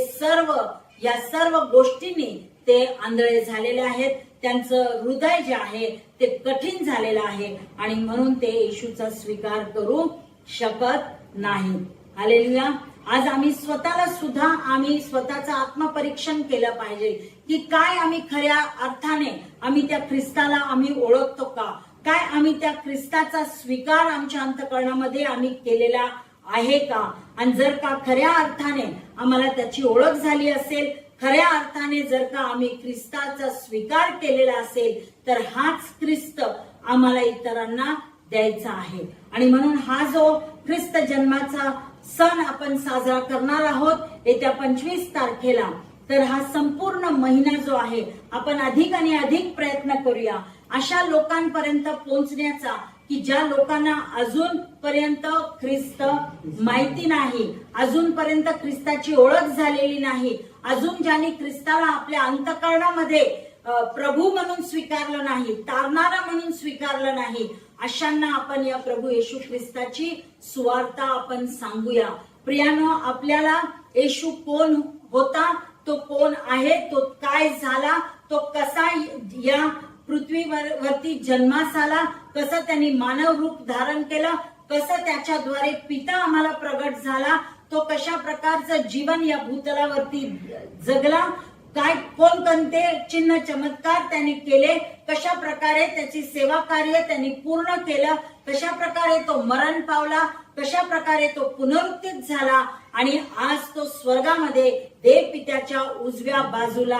या सर्व गोष्टींनी ते आंधळे झालेले आहेत. त्यांचं हृदय जे आहे ते कठीण झालेलं आहे आणि म्हणून ते येशूचा स्वीकार करू शकत नाही. हालेलुया. आज आम्ही स्वतःचं आत्मपरीक्षण केलं पाहिजे की काय आम्ही खऱ्या अर्थाने आम्ही त्या ख्रिस्ताला आम्ही ओळखतो का? काय आम्ही त्या ख्रिस्ताचा स्वीकार आमच्या अंतःकरणामध्ये आम्ही केलेला आहे का? आणि जर का खऱ्या अर्थाने आम्हाला त्याची ओळख झाली असेल, खऱ्या अर्थाने जर का आम्ही ख्रिस्ताचा स्वीकार केलेला असेल, तर हाच ख्रिस्त आम्हाला इतरांना द्यायचा आहे. आणि म्हणून हा जो ख्रिस्त जन्माचा सण आपण साजरा करणार आहोत येत्या 25 तारखेला, तर हा संपूर्ण महिना जो आहे आपण अधिक आणि अधिक प्रयत्न करूया अशा लोकांपर्यंत पोहोचण्याचा की ज्या लोकांना अजूनपर्यंत ख्रिस्त माहिती नाही, अजूनपर्यंत ख्रिस्ताची ओळख झालेली नाही, अजून ज्यांनी ख्रिस्ताला आपल्या अंतःकरणामध्ये प्रभू म्हणून स्वीकारलं नाही, तारणारा म्हणून स्वीकारलं नाही, अशांना आपण या प्रभू येशू ख्रिस्ताची सुवार्ता आपण सांगूया. प्रियानो, आपल्याला येशू कोण होता, तो कोण आहे, तो काय झाला, तो कसा या पृथ्वीवरती जन्मास आला, कसं त्यांनी मानव रूप धारण केलं, कसं त्याच्याद्वारे पिता आम्हाला प्रगट झाला, तो कशा प्रकारचं जीवन या भूतलावरती जगला, काय कोणकोणते चिन्ह चमत्कार त्यांनी केले, कशा प्रकारे त्याची सेवा कार्य त्यांनी पूर्ण केलं, कशा प्रकारे तो मरण पावला, कशा प्रकारे तो पुनरुत्थित झाला आणि आज तो स्वर्गामध्ये देव पित्याच्या उजव्या बाजूला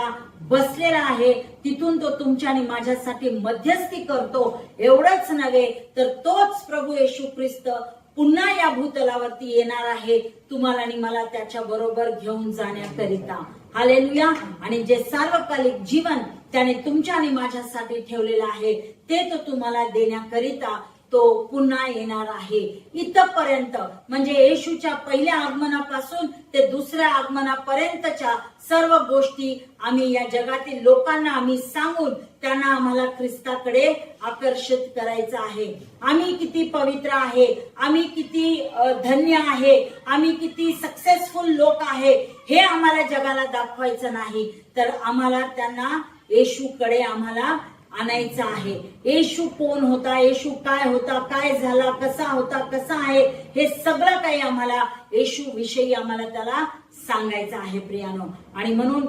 बसलेला आहे. तिथून तो तुमच्या आणि माझ्यासाठी मध्यस्थी करतो. एवढंच नव्हे तर तोच प्रभू येशू ख्रिस्त पुन्हा या भूतलावरती येणार आहे तुम्हाला आणि मला त्याच्या बरोबर घेऊन जाण्याकरिता. हालेलुया. आणि जे सार्वकालिक जीवन त्याने तुमच्या आणि माझ्यासाठी ठेवलेलं आहे ते तो तुम्हाला देण्याकरिता तो पुन्हा येणार आहे. इथपर्यंत म्हणजे येशूच्या पहिल्या आगमनापासून ते दुसऱ्या आगमनापर्यंतच्या सर्व गोष्टी आम्ही या जगातील लोकांना आम्ही सांगून त्यांना आम्हाला ख्रिस्ताकडे आकर्षित करायचं आहे. आम्ही किती पवित्र आहे, आम्ही किती धन्य आहे, आम्ही किती सक्सेसफुल लोक आहे हे आम्हाला जगाला दाखवायचं नाही, तर आम्हाला त्यांना येशूकडे आम्हाला आणायचं आहे. येशू कोण होता, येशू काय होता, काय झाला, कसा होता, कसा आहे, हे सगळं काही आम्हाला येशू विषयी आम्हाला त्याला सांगायचं आहे प्रियानो. आणि म्हणून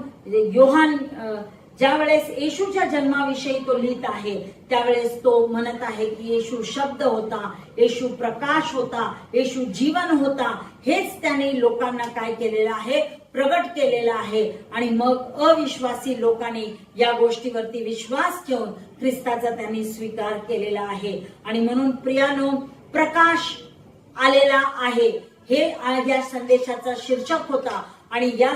योहान ज्यावेळेस येशूच्या जन्माविषयी तो लिहित आहे त्यावेळेस तो म्हणत आहे की येशू शब्द होता, येशू प्रकाश होता, येशू जीवन होता. हेच त्याने लोकांना काय केलेलं आहे, प्रगट केलेलं आहे. आणि मग अविश्वासी लोकांनी या गोष्टीवरती विश्वास ठेवून ख्रिस्ताचा त्यांनी स्वीकार केलेला आहे. आणि म्हणून प्रियानो, प्रकाश आलेला आहे हे या संदेशाचा शीर्षक होता. आणि या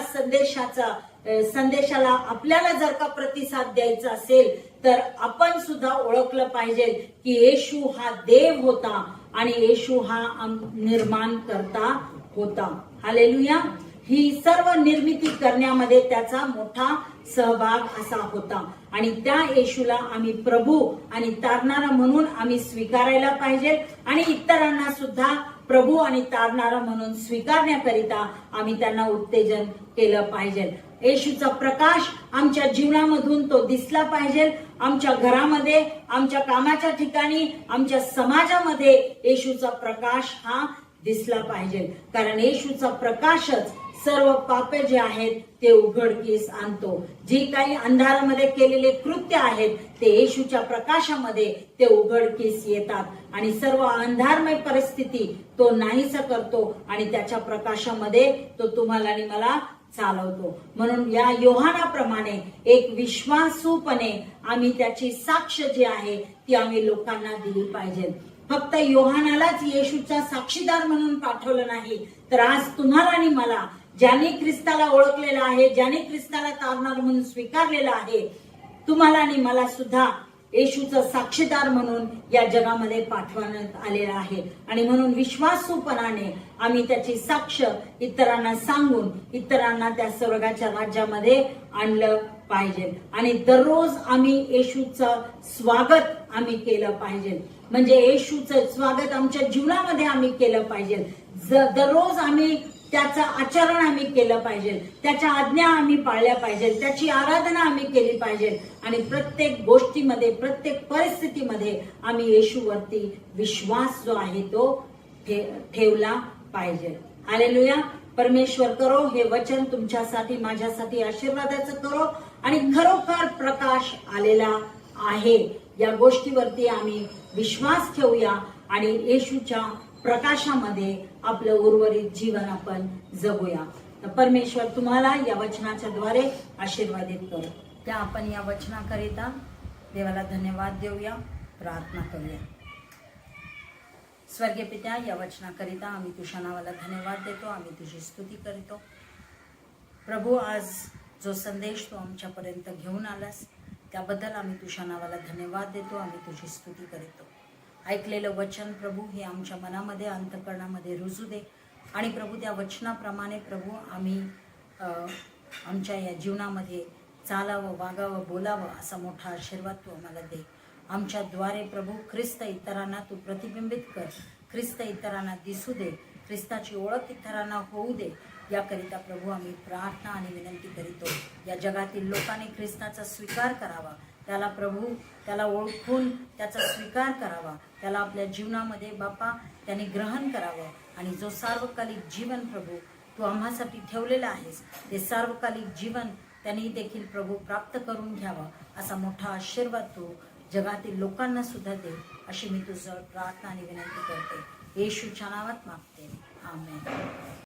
संदेशाला आपल्याला जर का प्रतिसाद द्यायचा असेल तर आपण सुद्धा ओळखलं पाहिजे की येशू हा देव होता आणि येशू हा निर्माण करता होता. हालेलुया. ही सर्व निर्मिती करण्यामध्ये त्याचा मोठा सहभाग असा होता. आणि त्या येशूला आम्ही प्रभू आणि तारणारा म्हणून आम्ही स्वीकारायला पाहिजे आणि इतरांना सुद्धा प्रभू आणि तारणारा म्हणून स्वीकारण्याकरिता आम्ही त्यांना उत्तेजन केलं पाहिजे. येशूचा प्रकाश आमच्या जीवनामधून तो दिसला पाहिजे. आमच्या घरामध्ये, आमच्या कामाच्या ठिकाणी, आमच्या समाजामध्ये येशूचा प्रकाश हा दिसला पाहिजे. कारण येशूचा प्रकाशच सर्व पापे जे आहेत ते उघडकीस आणतो. जी काही अंधारामध्ये केलेले कृत्य आहेत ते येशूच्या प्रकाशामध्ये ते उघडकीस येतात आणि सर्व अंधारमय परिस्थिती तो नाहीसा करतो आणि त्याच्या प्रकाशामध्ये तो तुम्हाला आणि मला चालवतो. म्हणून या योहानाप्रमाणे एक विश्वासूपणे आम्ही त्याची साक्ष जी आहे ती आम्ही लोकांना दिली पाहिजे. फक्त योहानालाच येशूचा साक्षीदार म्हणून पाठवलं नाही तर आज तुम्हाला आणि मला, ज्याने ख्रिस्ताला ओळखलेलं आहे, ज्याने ख्रिस्ताला तारणार म्हणून स्वीकारलेलं आहे, तुम्हाला आणि मला सुद्धा येशूचा साक्षीदार म्हणून या जगामध्ये पाठवण्यात आलेला आहे. आणि म्हणून विश्वासूपणाने आम्ही त्याची साक्ष इतरांना सांगून इतरांना त्या स्वर्गाच्या राज्यामध्ये आणलं पाहिजे. आणि दररोज आम्ही येशूचं स्वागत आम्ही केलं पाहिजे. म्हणजे येशूचं स्वागत आमच्या जीवनामध्ये आम्ही केलं पाहिजे. दररोज आम्ही त्याचं आचरण आम्ही केलं पाहिजे, त्याच्या आज्ञा आम्ही पाळल्या पाहिजे, त्याची आराधना आम्ही केली पाहिजे आणि प्रत्येक गोष्टीमध्ये, प्रत्येक परिस्थितीमध्ये आम्ही येशूवरती विश्वास जो आहे तो ठेवला पाहिजे. हालेलुया. परमेश्वर करो हे वचन तुमच्यासाठी, माझ्यासाठी आशीर्वादाचं करो आणि खरोखर प्रकाश आलेला आहे या गोष्टीवरती आम्ही विश्वास ठेवूया आणि येशूच्या प्रकाशामध्ये आपलं उर्वरित जीवन आपण जगूया. तर परमेश्वर तुम्हाला या वचनाच्या द्वारे आशीर्वादित करो. त्या आपण या वचनाकरिता देवाला धन्यवाद देऊया, प्रार्थना करूया. स्वर्गीय पित्या, या वचनाकरिता आम्ही तुझ्या नावाला धन्यवाद देतो, आम्ही तुझी स्तुती करतो. प्रभू, आज जो संदेश तू आमच्यापर्यंत घेऊन आलास त्याबद्दल आम्ही तुझ्या नावाला धन्यवाद देतो, आम्ही तुझी स्तुती करतो. ऐकलेलं वचन प्रभू हे आमच्या मनामध्ये, अंतःकरणामध्ये रुजू दे आणि प्रभू त्या वचनाप्रमाणे प्रभू आम्ही आमच्या या जीवनामध्ये चालावं, वागावं, बोलावं असा मोठा आशीर्वाद तू आम्हाला दे. आमच्याद्वारे प्रभू ख्रिस्त इतरांना तू प्रतिबिंबित कर, ख्रिस्त इतरांना दिसू दे, ख्रिस्ताची ओळख इतरांना होऊ दे. याकरिता प्रभू आम्ही प्रार्थना आणि विनंती करीतो. या जगातील लोकांनी ख्रिस्ताचा स्वीकार करावा, त्याला प्रभू त्याला ओळखून त्याचा स्वीकार करावा, त्याला आपल्या जीवनामध्ये बापा त्यांनी ग्रहण करावं आणि जो सार्वकालिक जीवन प्रभू तू आम्हासाठी ठेवलेलं आहेस ते सार्वकालिक जीवन त्यांनी देखील प्रभू प्राप्त करून घ्यावं असा मोठा आशीर्वाद तू जगातील लोकांना सुद्धा दे अशी मी तुझं प्रार्थना आणि विनंती करते. येशूच्या नावात मागते. आमेन.